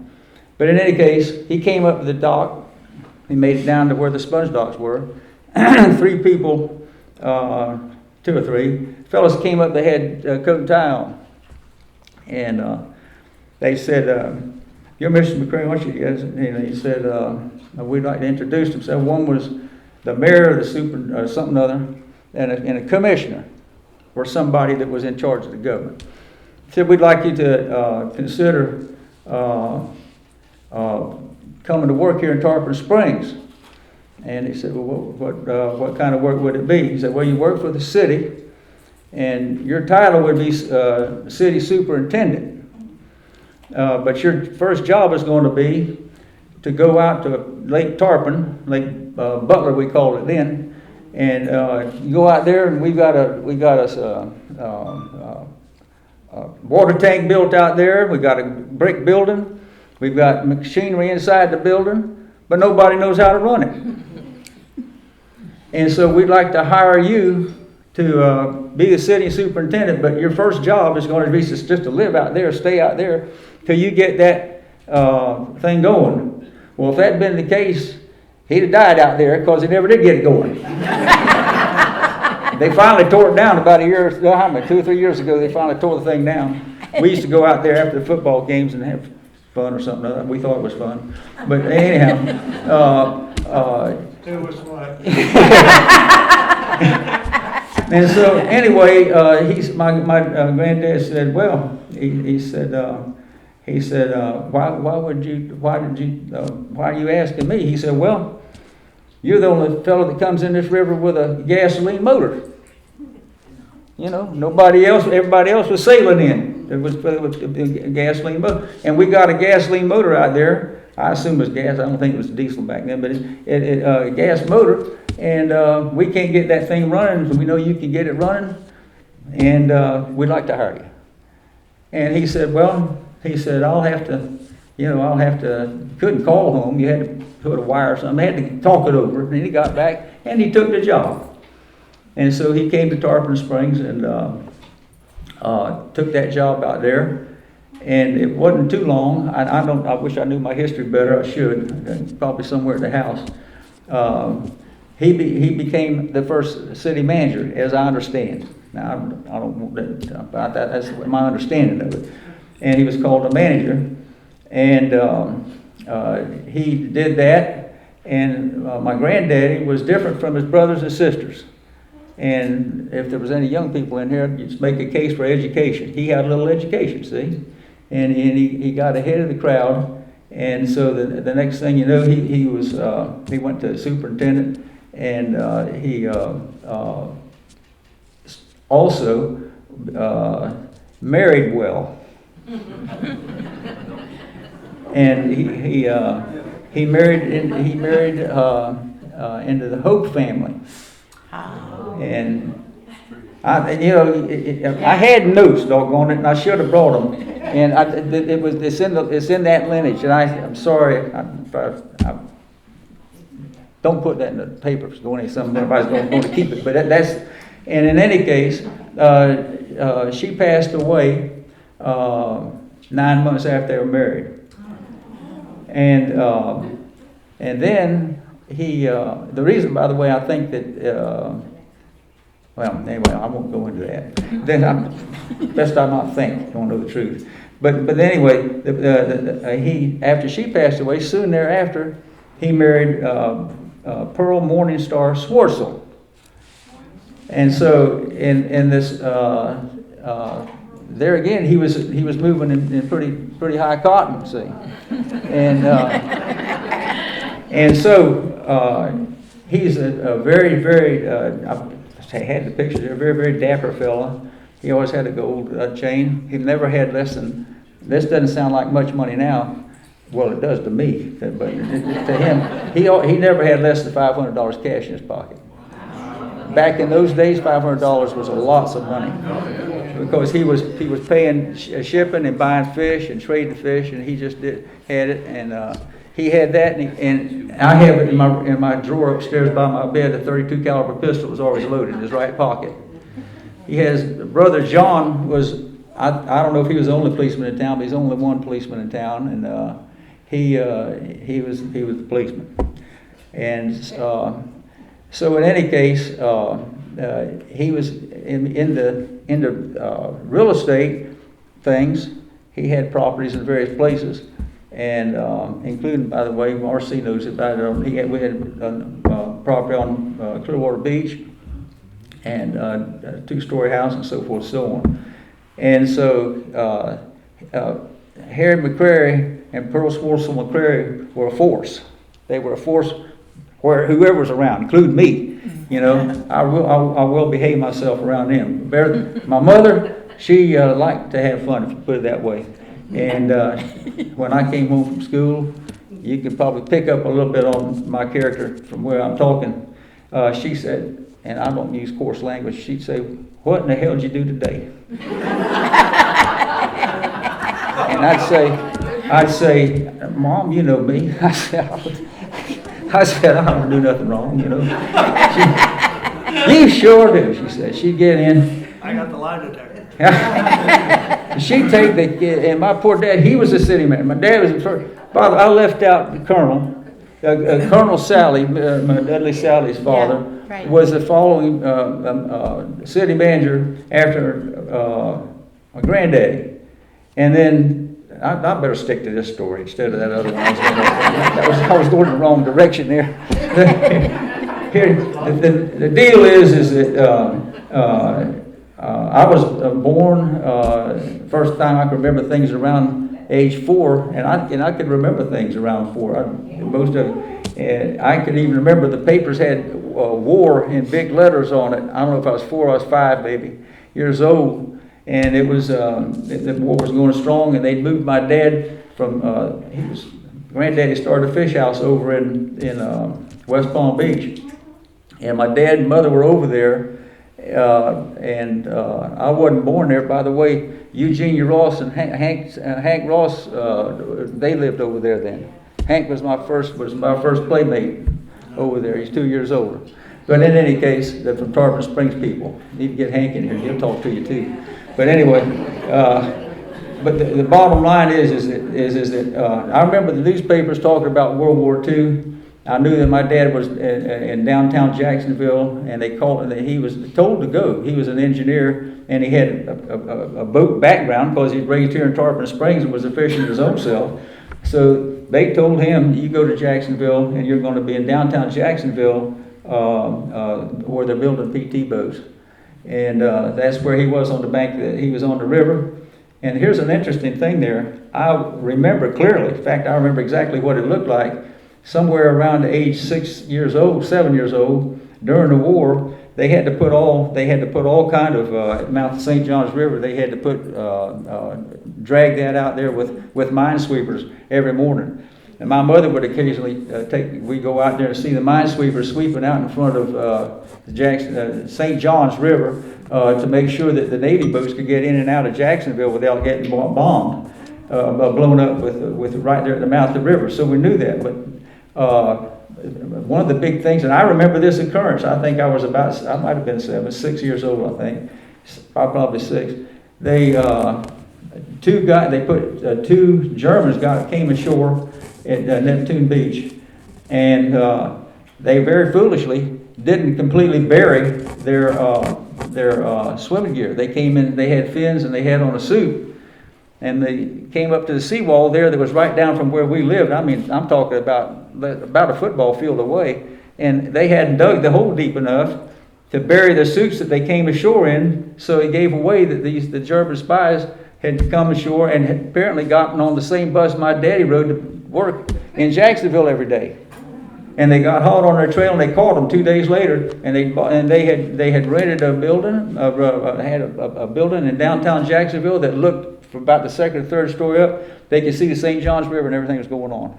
But in any case, he came up to the dock. He made it down to where the sponge docks were. Three people, 2 or 3 fellas came up. They had coat and tie on, and they said, "You're Mr. McCray, aren't you?" Yes. And he said, "We'd like to introduce him." So one was the mayor, the super, something other, and a commissioner, or somebody that was in charge of the government. He said, "We'd like you to consider coming to work here in Tarpon Springs." And he said, "Well, what kind of work would it be?" He said, "Well, you work for the city, and your title would be city superintendent. But your first job is going to be to go out to Lake Tarpon, Lake Butler we called it then, and you go out there, and we got a water tank built out there. We got a brick building. We've got machinery inside the building, but nobody knows how to run it. And so we'd like to hire you to be the city superintendent, but your first job is going to be just to live out there, stay out there, till you get that thing going." Well, if that had been the case, he'd have died out there because he never did get it going. They finally tore it down about 2 or 3 years ago. They finally tore the thing down. We used to go out there after the football games and have fun or something. We thought it was fun. But anyhow. It was what? And so anyway, my granddad said, "Well," he said, why are you asking me?" He said, "Well, you're the only fellow that comes in this river with a gasoline motor. Nobody else, everybody else was sailing in. It was a gasoline motor. And we got a gasoline motor out there. I assume it was gas. I don't think it was diesel back then, but it's a gas motor. And we can't get that thing running. We know you can get it running. And we'd like to hire you." And he said, "I'll have to, couldn't call home. You had to put a wire or something. They had to talk it over." And then he got back and he took the job. And so he came to Tarpon Springs and took that job out there. And it wasn't too long. I wish I knew my history better. I should. Probably somewhere at the house. He became the first city manager, as I understand. Now, I don't want that, but that's my understanding of it. And he was called a manager. And he did that. And my granddaddy was different from his brothers and sisters. And if there was any young people in here, you'd make a case for education. He had a little education, see? and he got ahead of the crowd. And so the next thing you know, he went to the superintendent, and he also married well. And he married into the Hope family. And I had notes, doggone it, and I should have brought them. And it's in that lineage. And I'm sorry, don't put that in the paper. If it's going to somebody's going to keep it. But that's. And in any case, she passed away 9 months after they were married. And then the reason, by the way, I think that, well, anyway, I won't go into that. Then best I not think, don't know the truth. But anyway, after she passed away, soon thereafter, he married Pearl Morningstar Swartzel. And so in this, there again, he was moving in pretty high cotton, see, and so he's a very I had the picture there, very very dapper fella. He always had a gold chain. He never had less than. This doesn't sound like much money now. Well, it does to me, but to him, he never had less than $500 cash in his pocket. Back in those days, $500 was lots of money, because he was paying shipping and buying fish and trading fish, and he just had it, and he had that, and I have it in my drawer upstairs by my bed. A .32 caliber pistol was always loaded in his right pocket. He has brother John was I don't know if he was the only policeman in town, but he's only one policeman in town, and he was the policeman, and. So in any case, he was in the real estate things. He had properties in various places, and including, by the way, Marcy knows about it. We had property on Clearwater Beach, and a 2-story house, and so forth, so on. And so Harry McCrary and Pearl Swartzel McCrary were a force. They were a force. Where whoever was around, including me, I will behave myself around them. My mother, she liked to have fun, if you put it that way. And when I came home from school, you could probably pick up a little bit on my character from where I'm talking. She said, and I don't use coarse language, she'd say, "What in the hell did you do today?" And I'd say, "Mom, you know me." I said, "I don't do nothing wrong, You sure do," she said. She'd get in. I got the lie detector. She'd take and my poor dad, he was a city man. My dad was the first. Father, I left out the Colonel. Colonel Sally, Dudley Sally's father, was the following city manager after my granddaddy. And then, I better stick to this story instead of that other one. I was going in the wrong direction there. Here, the deal is that I was born. First time I can remember things around age 4, and I could remember things around 4. Most of it, I could even remember the papers had war in big letters on it. I don't know if I was 4, I was 5 maybe years old. And it was the war was going strong, and they'd moved my dad from granddaddy started a fish house over in West Palm Beach, and my dad and mother were over there, and I wasn't born there. By the way, Eugenia Ross and Hank Ross, they lived over there then. Hank was my first playmate over there. He's 2 years older. But in any case, they're from Tarpon Springs people. Need to get Hank in here. He'll talk to you too. But anyway, but the bottom line is that I remember the newspapers talking about World War II. I knew that my dad was in downtown Jacksonville, and they called, and he was told to go. He was an engineer, and he had a boat background because he'd raised here in Tarpon Springs and was a fisherman his own self. So they told him, "You go to Jacksonville, and you're going to be in downtown Jacksonville where they're building PT boats." And that's where he was on the bank. He was on the river, And here's an interesting thing there. I remember clearly, in fact, I remember exactly what it looked like. Somewhere around the age 7 years old, during the war, they had to put all kind of, at mouth St. John's River, they had to drag that out there with minesweepers every morning. And my mother would occasionally we'd go out there and see the minesweepers sweeping out in front of St. John's River to make sure that the Navy boats could get in and out of Jacksonville without getting bombed, blown up with right there at the mouth of the river. So we knew that. But one of the big things, and I remember this occurrence, I think I might have been 6 years old, I think, probably 6. Two Germans came ashore at Neptune Beach, and they very foolishly didn't completely bury their swimming gear. They came in, they had fins and they had on a suit, and they came up to the seawall there that was right down from where we lived. I mean, I'm talking about a football field away, and they hadn't dug the hole deep enough to bury the suits that they came ashore in, so it gave away that the German spies had come ashore and had apparently gotten on the same bus my daddy rode to work in Jacksonville every day. And they got hot on their trail, and they caught them 2 days later. And they had rented a building, had a building in downtown Jacksonville that looked from about the second or third story up. They could see the St. John's River and everything was going on.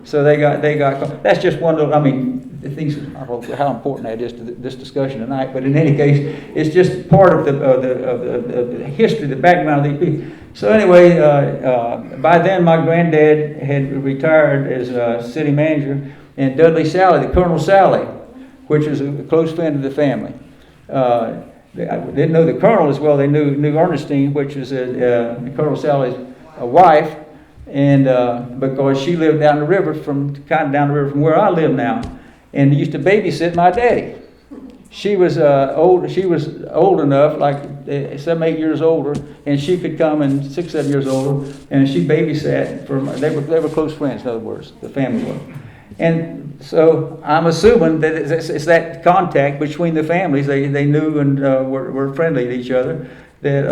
So they got caught. That's just one little. I mean, the things. I don't know how important that is to this discussion tonight. But in any case, it's just part of the history, the background of these people. So anyway, by then my granddad had retired as a city manager. And Dudley Sally, the Colonel Sally, which is a close friend of the family. They didn't know the Colonel as well. They knew Ernestine, which is Colonel Sally's wife, and because she lived down the river from where I live now, and used to babysit my daddy. She was old enough, like 7, 8 years older, and she could come, and 6, 7 years older, and she babysat for. They were close friends. In other words, the family was. And so I'm assuming that it's that contact between the families. They knew and were friendly to each other. That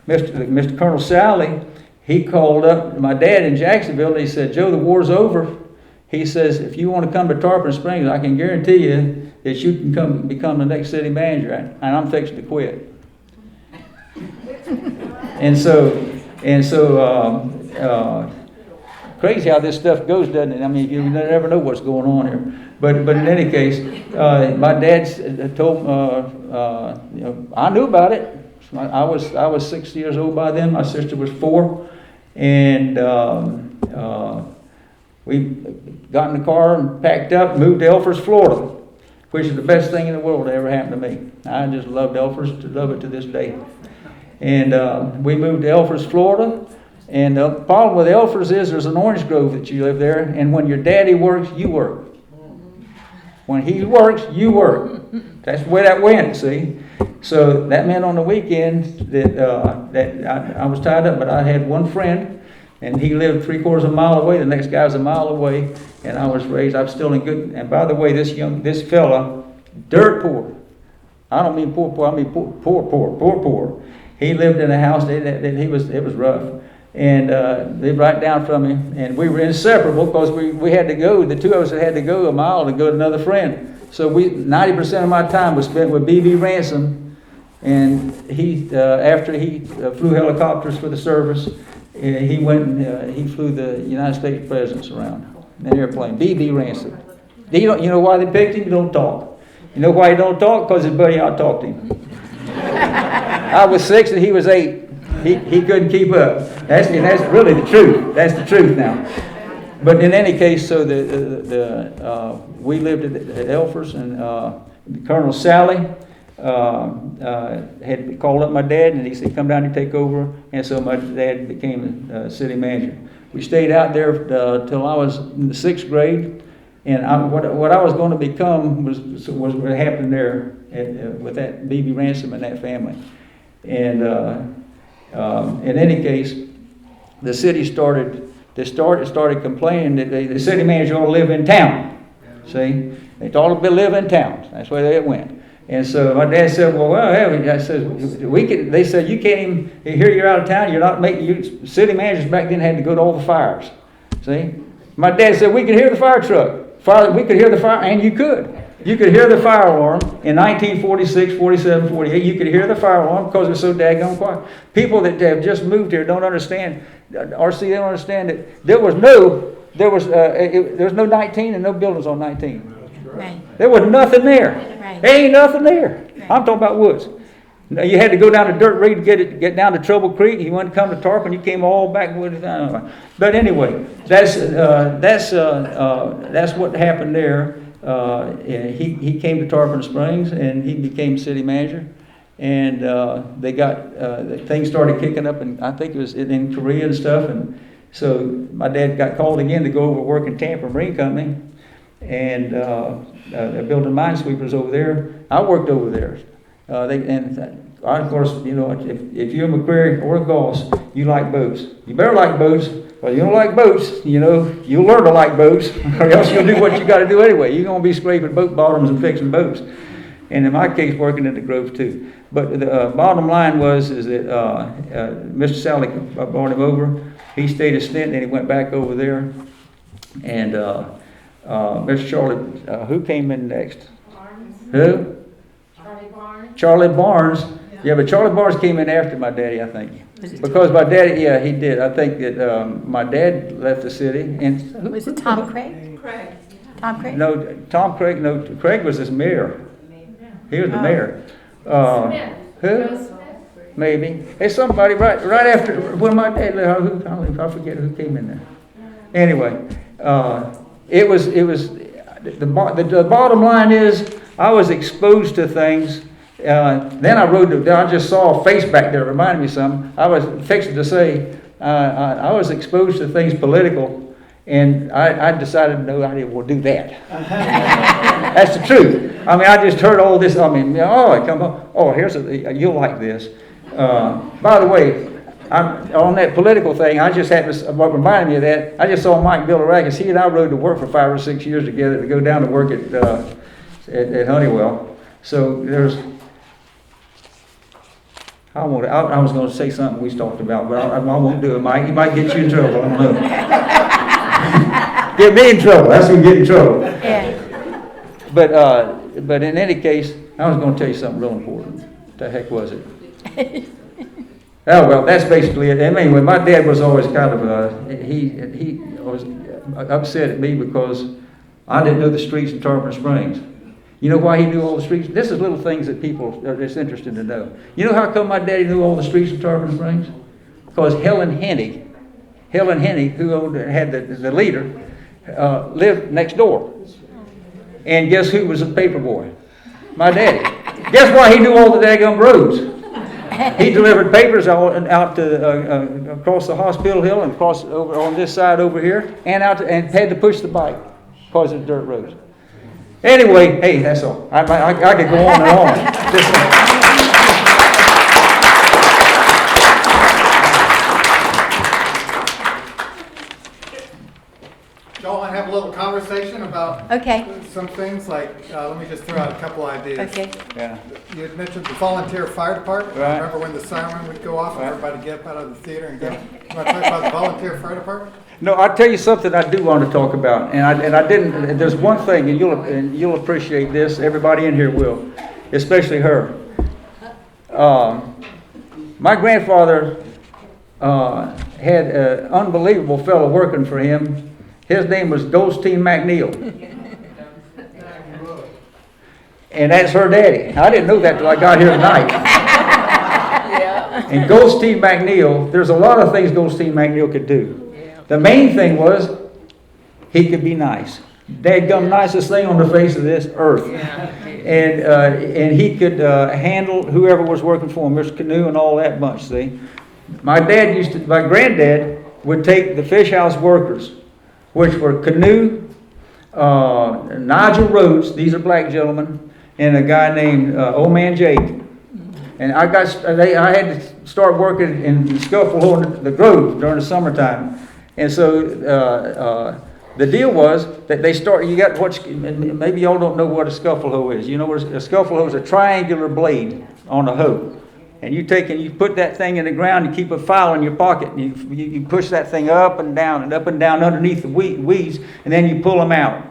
Mr. Colonel Sally, he called up my dad in Jacksonville, and he said, "Joe, the war's over." He says, "If you want to come to Tarpon Springs, I can guarantee you that you can become the next city manager, and I'm fixing to quit." And so. Crazy how this stuff goes, doesn't it? I mean, you never know what's going on here. But in any case, my dad told I knew about it. I was 6 years old by then. My sister was 4, and we got in the car and packed up, moved to Elfers, Florida, which is the best thing in the world that ever happened to me. I just loved Elfers, love it to this day. And we moved to Elfers, Florida. And the problem with Elfers is there's an orange grove that you live there, and when your daddy works, you work. When he works, you work. That's the way that went, see? So that meant on the weekend that I was tied up, but I had one friend, and he lived 3/4 of a mile away. The next guy was a mile away, and I was still in good. And by the way, this fella, dirt poor. I don't mean poor, I mean poor. He lived in a house it was rough. And lived right down from him, and we were inseparable because we had to go. The two of us had to go a mile to go to another friend. So 90% of my time was spent with B.B. Ransom, and he after he flew helicopters for the service, he went and he flew the United States presidents around in an airplane. B.B. Ransom. You know why they picked him? He don't talk. You know why he don't talk? Because his buddy out-talked him. I was 6 and he was 8. He couldn't keep up. That's really the truth. That's the truth now. But in any case, so we lived at Elfers, and Colonel Sally had called up my dad, and he said, "Come down and take over." And so my dad became city manager. We stayed out there till I was in the 6th grade, and what I was going to become was what happened there with that B.B. Ransom and that family. And in any case, the city started complaining that the city manager ought to live in town. See, they ought to live in town. That's the way it went. And so my dad said, well, I said, they said, you can't even, here you're out of town, you're not making, city managers back then had to go to all the fires. See? My dad said, we could hear the fire truck. We could hear the fire, and you could. You could hear the fire alarm in 1946, 47, 48. You could hear the fire alarm because it was so daggone quiet. People that have just moved here don't understand, RC, they don't understand that there was no 19 and no buildings on 19. Right. There was nothing there. Right. There ain't nothing there. Right. I'm talking about woods. Now, you had to go down to Dirt Reed to get down to Trouble Creek. You wanted to come to Tarpon, you came all back with it. But anyway, that's what happened there. He came to Tarpon Springs and he became city manager. And they got things started kicking up, and I think it was in Korea and stuff. And so my dad got called again to go over work in Tampa Marine Company, and they're building minesweepers over there. I worked over there. Of course, you know, if you're a McQuarrie or a Goss, you like boats. You better like boats. Well, you don't like boats, you know, you'll learn to like boats, or else you'll do what you got to do anyway. You're going to be scraping boat bottoms and fixing boats. And in my case, working at the Grove too. But the bottom line is that Mr. Sally brought him over. He stayed a stint, and he went back over there. And Mr. Charlie, who came in next? Barnes. Who? Charlie Barnes. Charlie Barnes. Yeah, but Charlie Barnes came in after my daddy, I think. Because my daddy, yeah, he did. I think that my dad left the city. And Was it Tom Craig? Craig. Tom Craig? No, Tom Craig. No, Craig was his mayor. He was the mayor. Smith. Who? Joe Smith. Maybe. Hey, somebody right after when my dad left. I forget who came in there. Anyway, it was the bottom line is I was exposed to things. Then I just saw a face back there, reminded me of something. I was fixing to say, I was exposed to things political, and I decided, no, I didn't want to do that. That's the truth. I mean, I just heard all this. I mean, come on. Oh, you'll like this. By the way, on that political thing, I just happened to, what reminded me of that, I just saw Mike Villaragas. He and I rode to work for 5 or 6 years together to go down to work at Honeywell. So there's, I was going to say something we talked about, but I won't do it, Mike. He might get you in trouble. I don't know. Get me in trouble. That's who get in trouble. Yeah. But in any case, I was going to tell you something real important. What the heck was it? Oh, well, that's basically it. Anyway, my dad was always kind of, he was upset at me because I didn't know the streets in Tarpon Springs. You know why he knew all the streets? This is little things that people are just interested to know. You know how come my daddy knew all the streets in Tarpon Springs? Because Helen Henney, who had the leader, lived next door. And guess who was a paper boy? My daddy. Guess why he knew all the daggum roads? He delivered papers out to across the hospital hill and across over on this side over here, and and had to push the bike because of dirt roads. Anyway, hey, that's all. I could go on and on. Y'all want to have a little conversation about Okay. some things? Like, let me just throw out a couple ideas. Okay. Yeah. You had mentioned the volunteer fire department. Right. Remember when the siren would go off and Right. everybody get up out of the theater and go? You want to talk about the volunteer fire department? No, I'll tell you something I do want to talk about, and I didn't. There's one thing, and you'll appreciate this. Everybody in here will, especially her. My grandfather had an unbelievable fellow working for him. His name was Goldstein McNeil, and that's her daddy. I didn't know that till I got here tonight. And Goldstein McNeil, there's a lot of things Goldstein McNeil could do. The main thing was he could be nice. Dadgum nicest thing on the face of this earth. And he could handle whoever was working for him, Mr. Canoe and all that bunch, see. My granddad would take the fish house workers, which were Canoe, Nigel Rhodes, these are black gentlemen, and a guy named Old Man Jake. And I had to start working in Scuffle Hole in the Grove during the summertime. And so the deal was that you got maybe y'all don't know what a scuffle hoe is. You know what a scuffle hoe is? A triangular blade on a hoe. And you put that thing in the ground, you keep a file in your pocket, and you push that thing up and down underneath the weeds, and then you pull them out.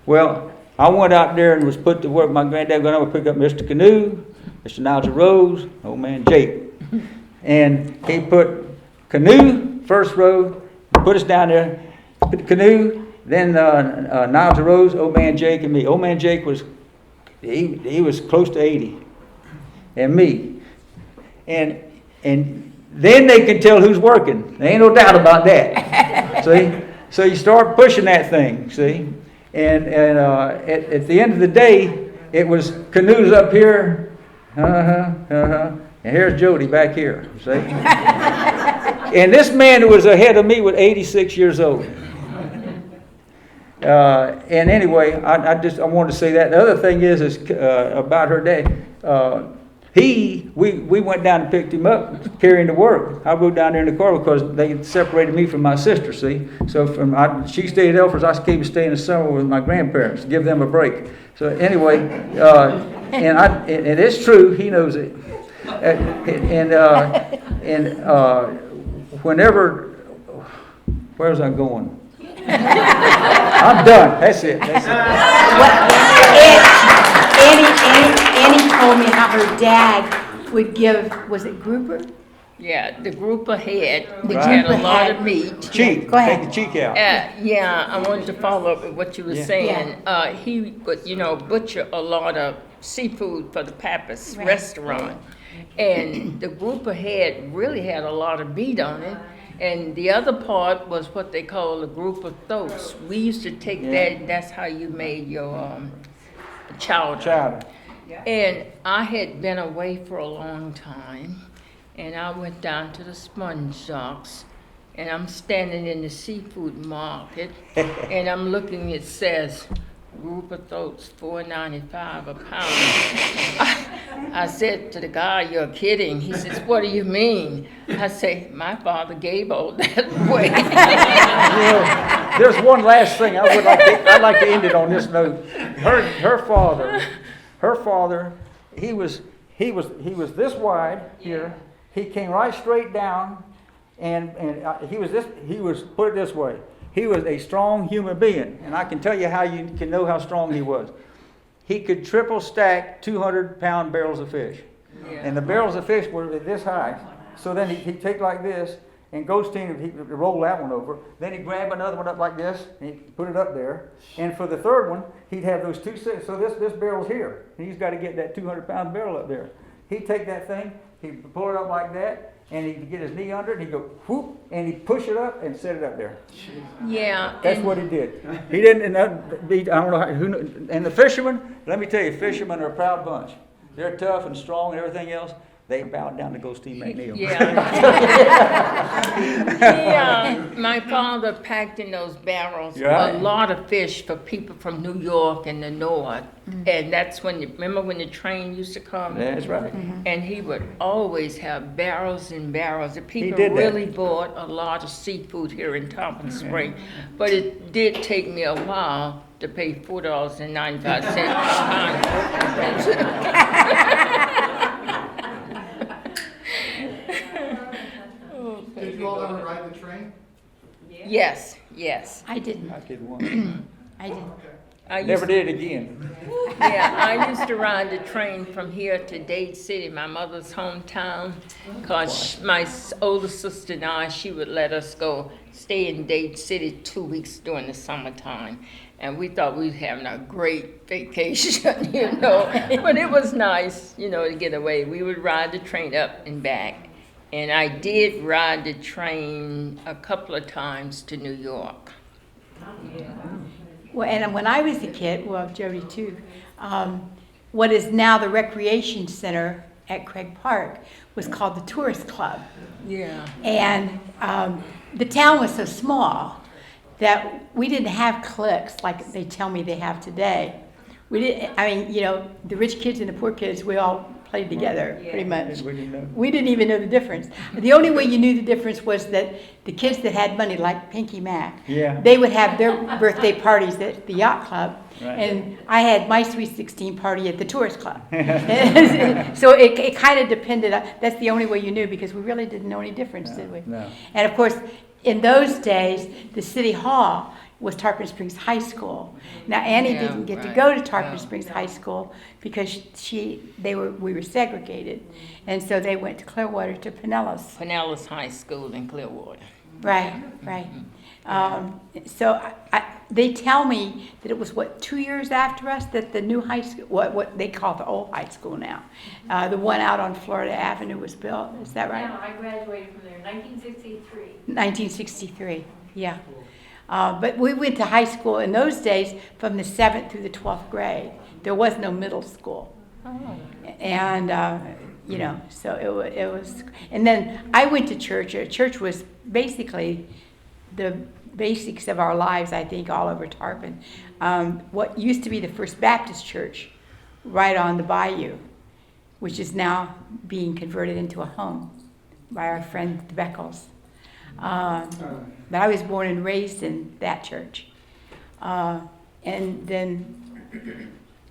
Well, I went out there and was put to work. My granddad went over to pick up Mr. Canoe, Mr. Nigel Rose, old man Jake. And he put Canoe, first row, put us down there, put the Canoe, then Nigel Rose, old man Jake, and me. Old man Jake he was close to 80, and me. And then they can tell who's working. There ain't no doubt about that. See? So you start pushing that thing, see? And at the end of the day, it was Canoes up here, and here's Jody back here, see? And this man who was ahead of me was 86 years old. And anyway, I wanted to say that. The other thing is about her day. We went down and picked him up, carrying to work. I rode down there in the car because they separated me from my sister, see? So she stayed at Elfers, I came to stay in the summer with my grandparents, to give them a break. So anyway, and it's true, he knows it. Whenever, where was I going? I'm done, that's it. Annie told me how her dad would give, was it grouper? Yeah, the group ahead, which Right. had a lot of meat. Cheek, Go ahead. take the cheek out. Yeah, I wanted to follow up with what you were Yeah. saying. He would, butcher a lot of seafood for the Pappas Right. restaurant. And the group ahead really had a lot of meat on it. And the other part was what they call a group of throats. We used to take that, and that's how you made your chowder. And I had been away for a long time, and I went down to the sponge docks, and I'm standing in the seafood market, and I'm looking, it says, group of throats, $4.95 a pound. I said to the guy, "You're kidding." He says, "What do you mean?" I say, "My father gave all that away." There's one last thing I'd like to end it on this note. Her father, he was this wide here. He came right straight down, and he was put it this way. He was a strong human being, and I can tell you how you can know how strong he was. He could triple stack 200-pound barrels of fish, and the barrels of fish were this high. So then he'd take like this, and Ghosteen, he'd roll that one over. Then he'd grab another one up like this, and he'd put it up there. And for the third one, he'd have those two. So this barrel's here, and he's got to get that 200-pound barrel up there. He'd take that thing, he'd pull it up like that, and he'd get his knee under it, and he'd go whoop, and he'd push it up and set it up there. Yeah. That's what he did. He didn't. I don't know who. And the fishermen, let me tell you, fishermen are a proud bunch. They're tough and strong and everything else. They bowed down to Ghosteen McNeil. My father packed in those barrels Right. a lot of fish for people from New York and the north. And that's remember when the train used to come? That's right. And he would always have barrels and barrels. The people did that. really bought a lot of seafood here in Tarpon Springs. But it did take me a while to pay $4.95 a pound. Did you all ever ride the train? Yes. I didn't. I did one. I didn't. I used Never did again. Yeah, I used to ride the train from here to Dade City, my mother's hometown, because my older sister and I, she would let us go stay in Dade City 2 weeks during the summertime. And we thought we were having a great vacation, But it was nice, to get away. We would ride the train up and back. And I did ride the train a couple of times to New York. Well, and when I was a kid, well, Jody too, what is now the recreation center at Craig Park was called the Tourist Club. Yeah. And the town was so small that we didn't have cliques like they tell me they have today. We didn't. I mean, the rich kids and the poor kids, we all played together, pretty much. We didn't know. We didn't even know the difference. The only way you knew the difference was that the kids that had money, like Pinky Mac, Yeah. they would have their birthday parties at the yacht club, Right. and I had my Sweet 16 party at the tourist club. So it kind of depended. That's the only way you knew, because we really didn't know any difference, did we? No. And of course, in those days, the city hall was Tarpon Springs High School. Now Annie Yeah, didn't get to right. go to Tarpon Yeah. Springs High School because we were segregated, and so they went to Clearwater to Pinellas. Pinellas High School in Clearwater. Right, right. So they tell me that it was 2 years after us that the new high school, what they call the old high school now, the one out on Florida Avenue was built. Is that right? Yeah, I graduated from there in 1963. 1963. Yeah. But we went to high school in those days from the 7th through the 12th grade. There was no middle school. Oh. And, so it was, and then I went to church. Church was basically the basics of our lives, I think, all over Tarpon. What used to be the First Baptist Church right on the bayou, which is now being converted into a home by our friend the Beckles. But I was born and raised in that church. And then,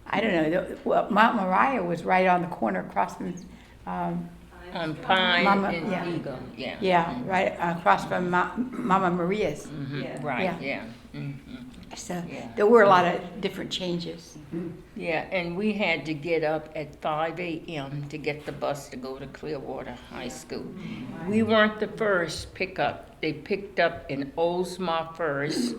I don't know, Mount Moriah was right on the corner across from, On Pine and yeah. Eagle, yeah. yeah, right across from Mama Maria's. Mhm, right, yeah. Mhm. So Yeah. there were a lot of different changes. Yeah, and we had to get up at 5 a.m. to get the bus to go to Clearwater High School. We weren't the first pickup. They picked up in Oldsmar first,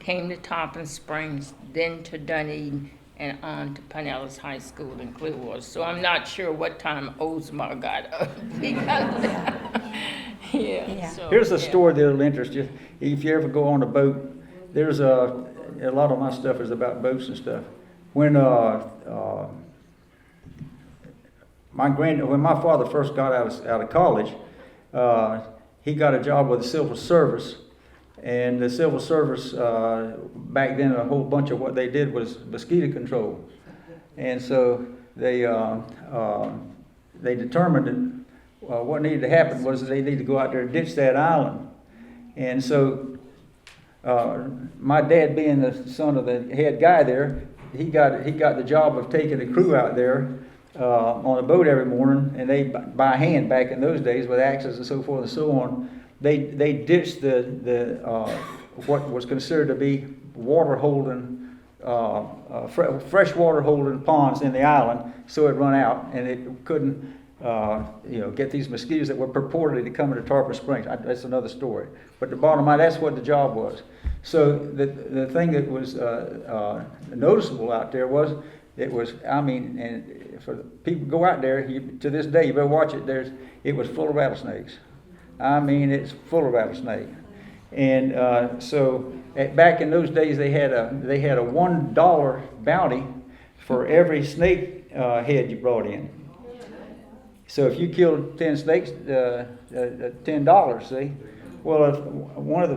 came to Tarpon Springs, then to Dunedin, and on to Pinellas High School in Clearwater. So I'm not sure what time Oldsmar got up. Yeah. So, Here's a yeah. story that'll interest you. If you ever go on a boat, there's a lot of my stuff is about boats and stuff. When when my father first got out of college, he got a job with the Civil Service, and the Civil Service back then, a whole bunch of what they did was mosquito control, and so they determined that what needed to happen was they needed to go out there and ditch that island, and so. My dad, being the son of the head guy there, he got the job of taking the crew out there on a boat every morning, and they by hand back in those days with axes and so forth and so on. They ditched the what was considered to be water holding fresh water holding ponds in the island, so it run out and it couldn't get these mosquitoes that were purportedly to come into Tarpon Springs. That's another story. But the bottom line, that's what the job was. So the thing that was noticeable out there was, and for the people who go out there, to this day, you better watch it, it was full of rattlesnakes. I mean, it's full of rattlesnakes. And back in those days, they had a $1 bounty for every snake head you brought in. So if you killed 10 snakes, $10, see? Well, if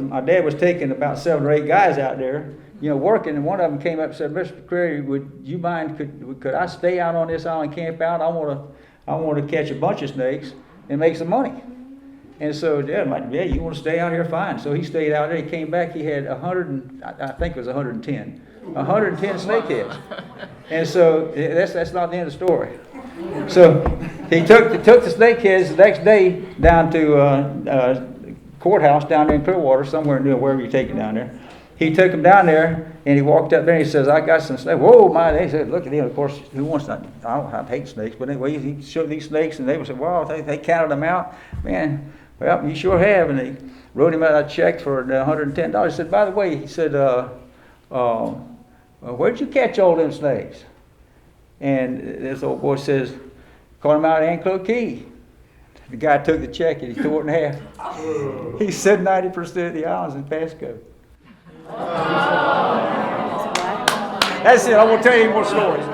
my dad was taking about 7 or 8 guys out there, working, and one of them came up and said, "Mr. McCreary, would you mind, could I stay out on this island, camp out? I want to catch a bunch of snakes and make some money." And so Dad, like, "Yeah, you want to stay out here? Fine." So he stayed out there. He came back. He had 110 snakeheads. And so that's not the end of the story. So he took the snakeheads the next day down to courthouse down there in Clearwater, somewhere near wherever you take it down there. He took them down there, and he walked up there and he says, "I got some snakes." Whoa, my! They said, "Look at him." Of course, who wants that? I hate snakes, but anyway, he showed these snakes, and they said, "Wow!" They counted them out. Man, well, you sure have. And they wrote him out a check for $110. He said, "By the way," he said, "where'd you catch all them snakes?" And this old boy says, "Caught him out of Anclo Key." The guy took the check and he tore it in half. He said 90% of the islands in Pasco. That's it. I won't tell you any more stories.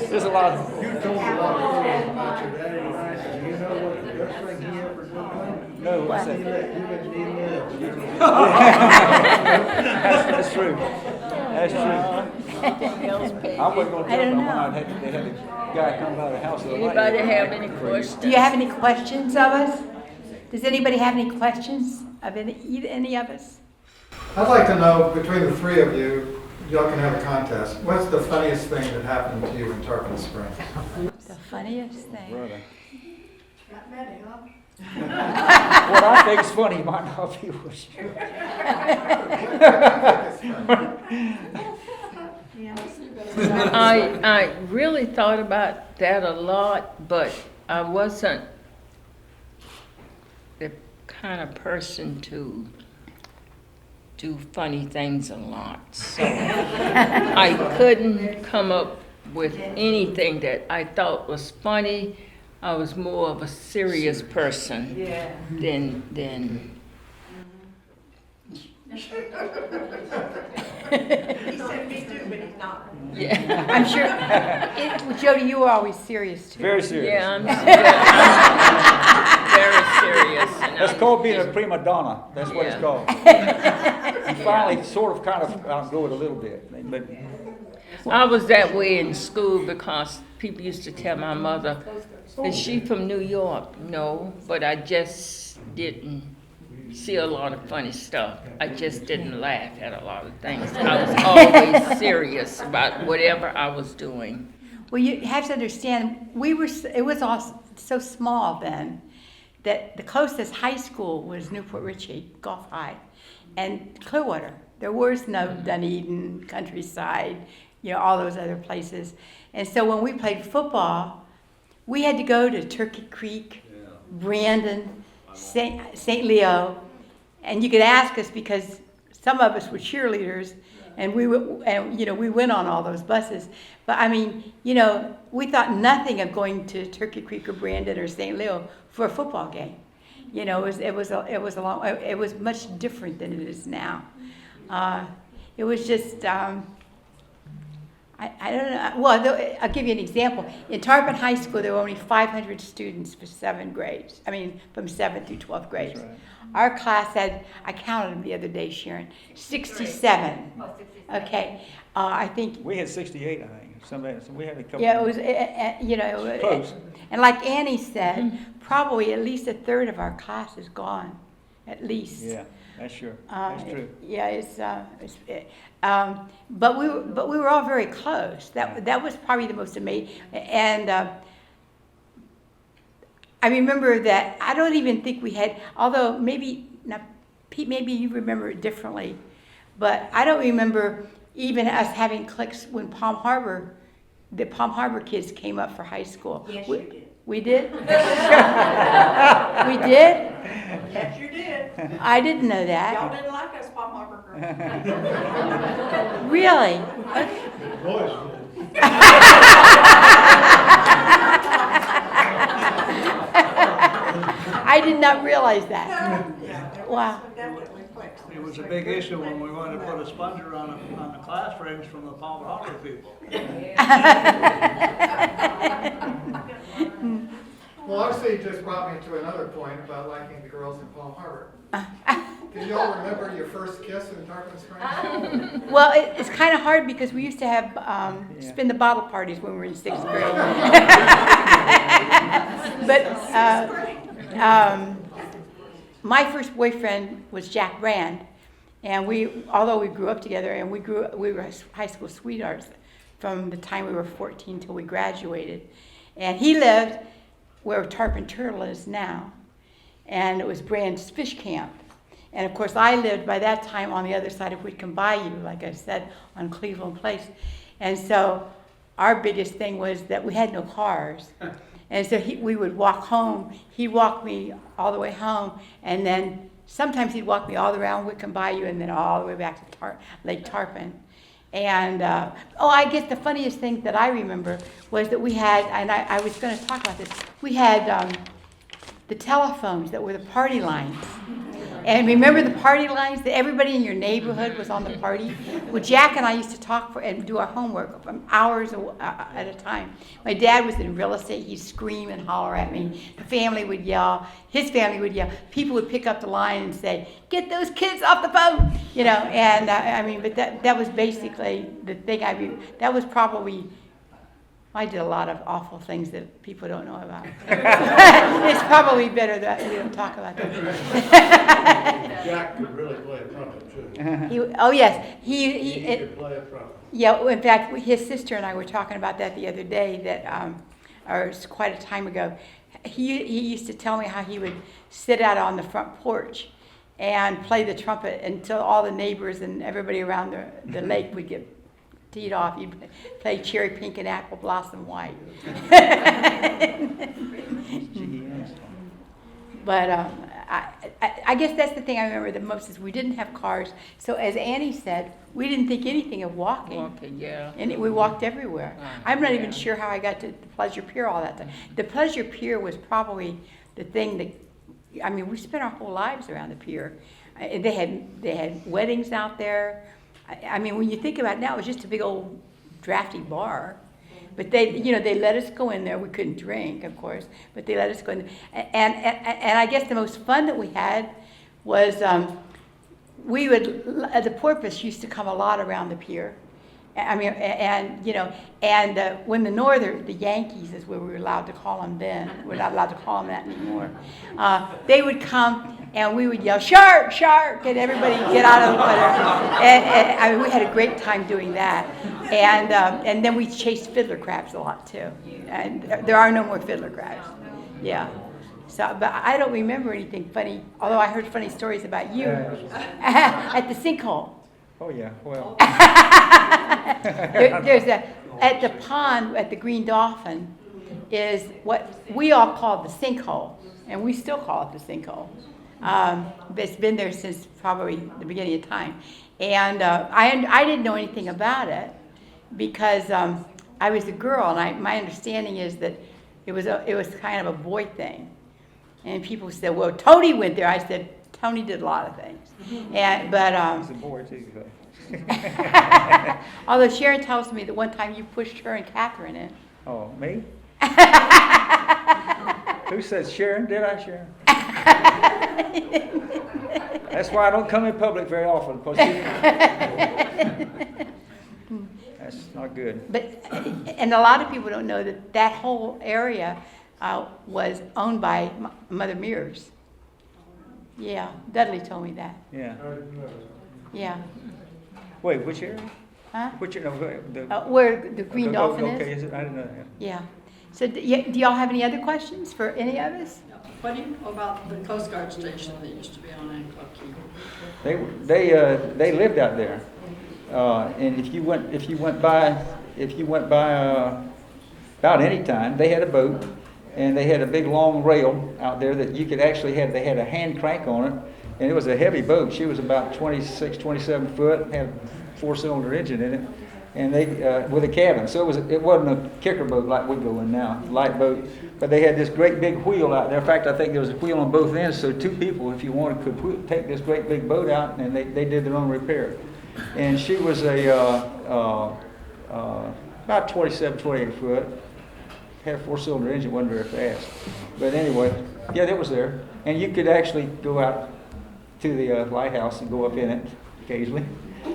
There's a lot of... You told me a lot of stories about your daddy and I. Do you know what the best thing he ever did? No, what's that? He let me live. That's true. That's true. Bills paid. I wasn't gonna I tell don't them when know. they had a guy come by the house the other night. Anybody have any questions? Do you have any questions of us? Does anybody have any questions of any of us? I'd like to know, between the three of you, y'all can have a contest. What's the funniest thing that happened to you in Tarpon Springs? The funniest thing. Brother. Not many, huh? What I think's funny might not be what you. I really thought about that a lot, but I wasn't the kind of person to do funny things a lot. So I couldn't come up with anything that I thought was funny. I was more of a serious person than He said me too, but he's not. yeah. I'm sure, Jody, you were always serious too. Very serious. Yeah, I'm very serious. And That's I called being a just- prima donna. That's what it's Yeah. called. And finally, sort of, kind of outgrew it a little bit. But I was that way in school because people used to tell my mother, is she from New York? No, but I just didn't see a lot of funny stuff. I just didn't laugh at a lot of things. I was always serious about whatever I was doing. Well, you have to understand, it was all so small then that the closest high school was Newport Richey, Gulf High, and Clearwater. There was no Dunedin, Countryside, all those other places. And so when we played football, we had to go to Turkey Creek, Brandon, St. Leo, and you could ask us because some of us were cheerleaders, and we went on all those buses. But I mean, we thought nothing of going to Turkey Creek or Brandon or St. Leo for a football game. It was much different than it is now. It was just. I don't know. Well, I'll give you an example. In Tarpon High School, there were only 500 students for 7 grades. I mean, from 7th through 12th grades. That's right. Our class had, I counted them the other day, Sharon, 67. Okay. I think, we had 68, I think. So we had a couple. yeah, it was, Close. and like Annie said, probably at least a third of our class is gone, at least. Yeah, that's sure. That's true. Yeah, but we were all very close. That was probably the most amazing. And I remember that I don't even think we had. Although maybe now, Pete, maybe you remember it differently, but I don't remember even us having cliques when the Palm Harbor kids came up for high school. Yes, you did. We did. We did. Yes, you did. I didn't know that. Y'all didn't like us, Palm Harbor girls. Really? I did not realize that. Yeah, there Wow. was definitely cliques. It was a big issue when we wanted to put a sponger on the classrooms from the Palm Harbor people. Well, obviously, it just brought me to another point about liking the girls in Palm Harbor. Can you all remember your first kiss in Tarpon Springs? Well, it's kind of hard because we used to have spin the bottle parties when we were in 6th grade. But my first boyfriend was Jack Brand, and although we grew up together, and we were high school sweethearts from the time we were 14 till we graduated. And he lived where Tarpon Turtle is now, and it was Brand's fish camp. And of course, I lived by that time on the other side of Whitcomb Bayou, like I said, on Cleveland Place. And so our biggest thing was that we had no cars. And so we would walk home. He'd walk me all the way home, and then sometimes he'd walk me all the way around Whitcomb Bayou and then all the way back to Lake Tarpon. And, I guess the funniest thing that I remember was that we had, and I was going to talk about this, we had the telephones that were the party lines. And remember the party lines that everybody in your neighborhood was on the party? Well, Jack and I used to talk and do our homework from hours at a time. My dad was in real estate. He'd scream and holler at me. The family would yell. His family would yell. People would pick up the line and say, "Get those kids off the phone," you know. And I mean, but that was basically the thing. I mean, that was probably. I did a lot of awful things that people don't know about. It's probably better that we don't talk about that. Jack could really play a trumpet too. Oh yes, He could play a trumpet. yeah. In fact, his sister and I were talking about that the other day. That, or it was quite a time ago. He used to tell me how he would sit out on the front porch and play the trumpet until all the neighbors and everybody around the lake would get teed off. He'd play Cherry Pink and Apple Blossom White. But I guess that's the thing I remember the most is we didn't have cars. So as Annie said, we didn't think anything of walking. Walking, yeah. And we walked everywhere. I'm not even sure how I got to the Pleasure Pier all that time. The Pleasure Pier was probably the thing that, I mean, we spent our whole lives around the pier. They had weddings out there. I mean, when you think about it now, it was just a big old drafty bar. But they let us go in there. We couldn't drink, of course, but they let us go in there. And I guess the most fun that we had was the porpoise used to come a lot around the pier. I mean, and when the Yankees is what we were allowed to call them then. We're not allowed to call them that anymore. They would come. And we would yell, "Shark, shark," and everybody get out of the water. And I mean, we had a great time doing that. And then we chased fiddler crabs a lot too. And there are no more fiddler crabs. Yeah. So, but I don't remember anything funny. Although I heard funny stories about you at the sinkhole. Oh yeah, well. There's at the pond at the Green Dolphin is what we all call the sinkhole, and we still call it the sinkhole. It's been there since probably the beginning of time. And I didn't know anything about it because I was a girl, and my understanding is that it was kind of a boy thing. And people said, "Well, Tony went there." I said, "Tony did a lot of things." But He's a boy too. although Sharon tells me that one time you pushed her and Catherine in. Oh, me? Who says Sharon? Did I, Sharon? That's why I don't come in public very often. That's not good. But and a lot of people don't know that whole area was owned by Mother Mears. Yeah, Dudley told me that. Yeah. Yeah. Wait, which area? Huh? Which area? Where the Green Dolphin okay, is? is it? I didn't know that. Yeah. So do y'all have any other questions for any of us? What do you know about the Coast Guard station that used to be on Anclock Key? They lived out there, and if you went by about any time, they had a boat, and they had a big long rail out there that you could actually have. They had a hand crank on it, and it was a heavy boat. She was about 26, 27 foot, had a 4-cylinder engine in it, and they with a cabin. So it wasn't a kicker boat like we go in now, light boat. But they had this great big wheel out there. In fact, I think there was a wheel on both ends, so 2 people, if you wanted, could take this great big boat out, and they did their own repair. And she was about 27, 28 foot. Had a 4-cylinder engine, wasn't very fast. But anyway, yeah, that was there. And you could actually go out to the lighthouse and go up in it occasionally. You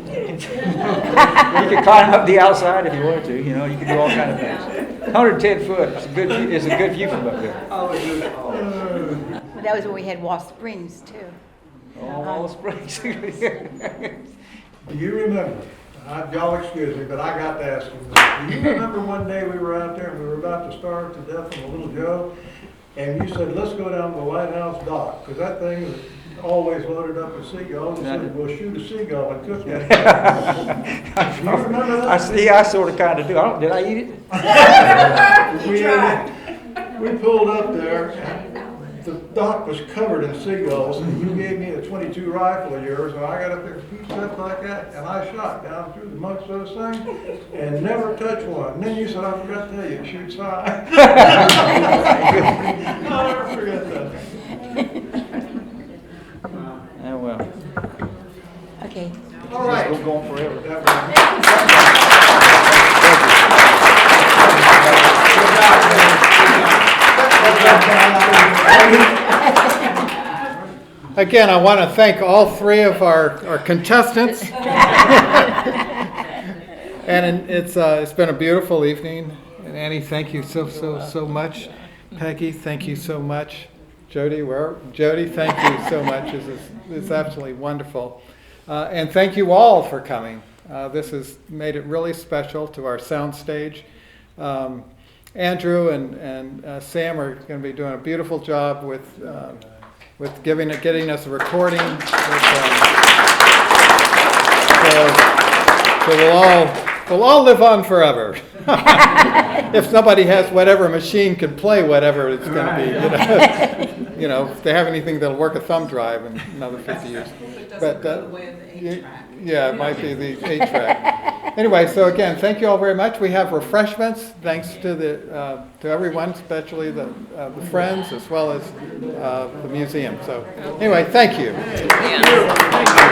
could climb up the outside if you wanted to. You know, you could do all kinds of things. 110 foot is a good view from up there. Well, that was when we had Wall Springs too. Wall Springs. Do you remember, y'all excuse me, but I got to ask you, do you remember one day we were out there and we were about to starve to death on a little Joe, and you said, "Let's go down to the lighthouse dock," because that thing is always loaded up with seagulls, and said, "We'll shoot a seagull and cook it." Do you remember that? I sort of kind of do. Did I eat it? We pulled up there, and the dock was covered in seagulls, and you gave me a .22 rifle of yours, and I got up there a few steps like that, and I shot down through amongst those things, and never touched one. And then you said, "I forgot to tell you, it shoots high." I'll never forget that. Don't go on forever. Again, I want to thank all three of our contestants. And it's been a beautiful evening. And Annie, thank you so much. Peggy, thank you so much. Jody, thank you so much. It's absolutely wonderful. And thank you all for coming. This has made it really special to our soundstage. Andrew and Sam are going to be doing a beautiful job with getting us a recording. So we'll all live on forever. If somebody has whatever machine can play whatever it's going to be, if they have anything that'll work a thumb drive in another 50 years. But yeah, it might be the 8-track. Anyway, so again, thank you all very much. We have refreshments, thanks to everyone, especially the friends as well as the museum. So anyway, thank you. Yeah.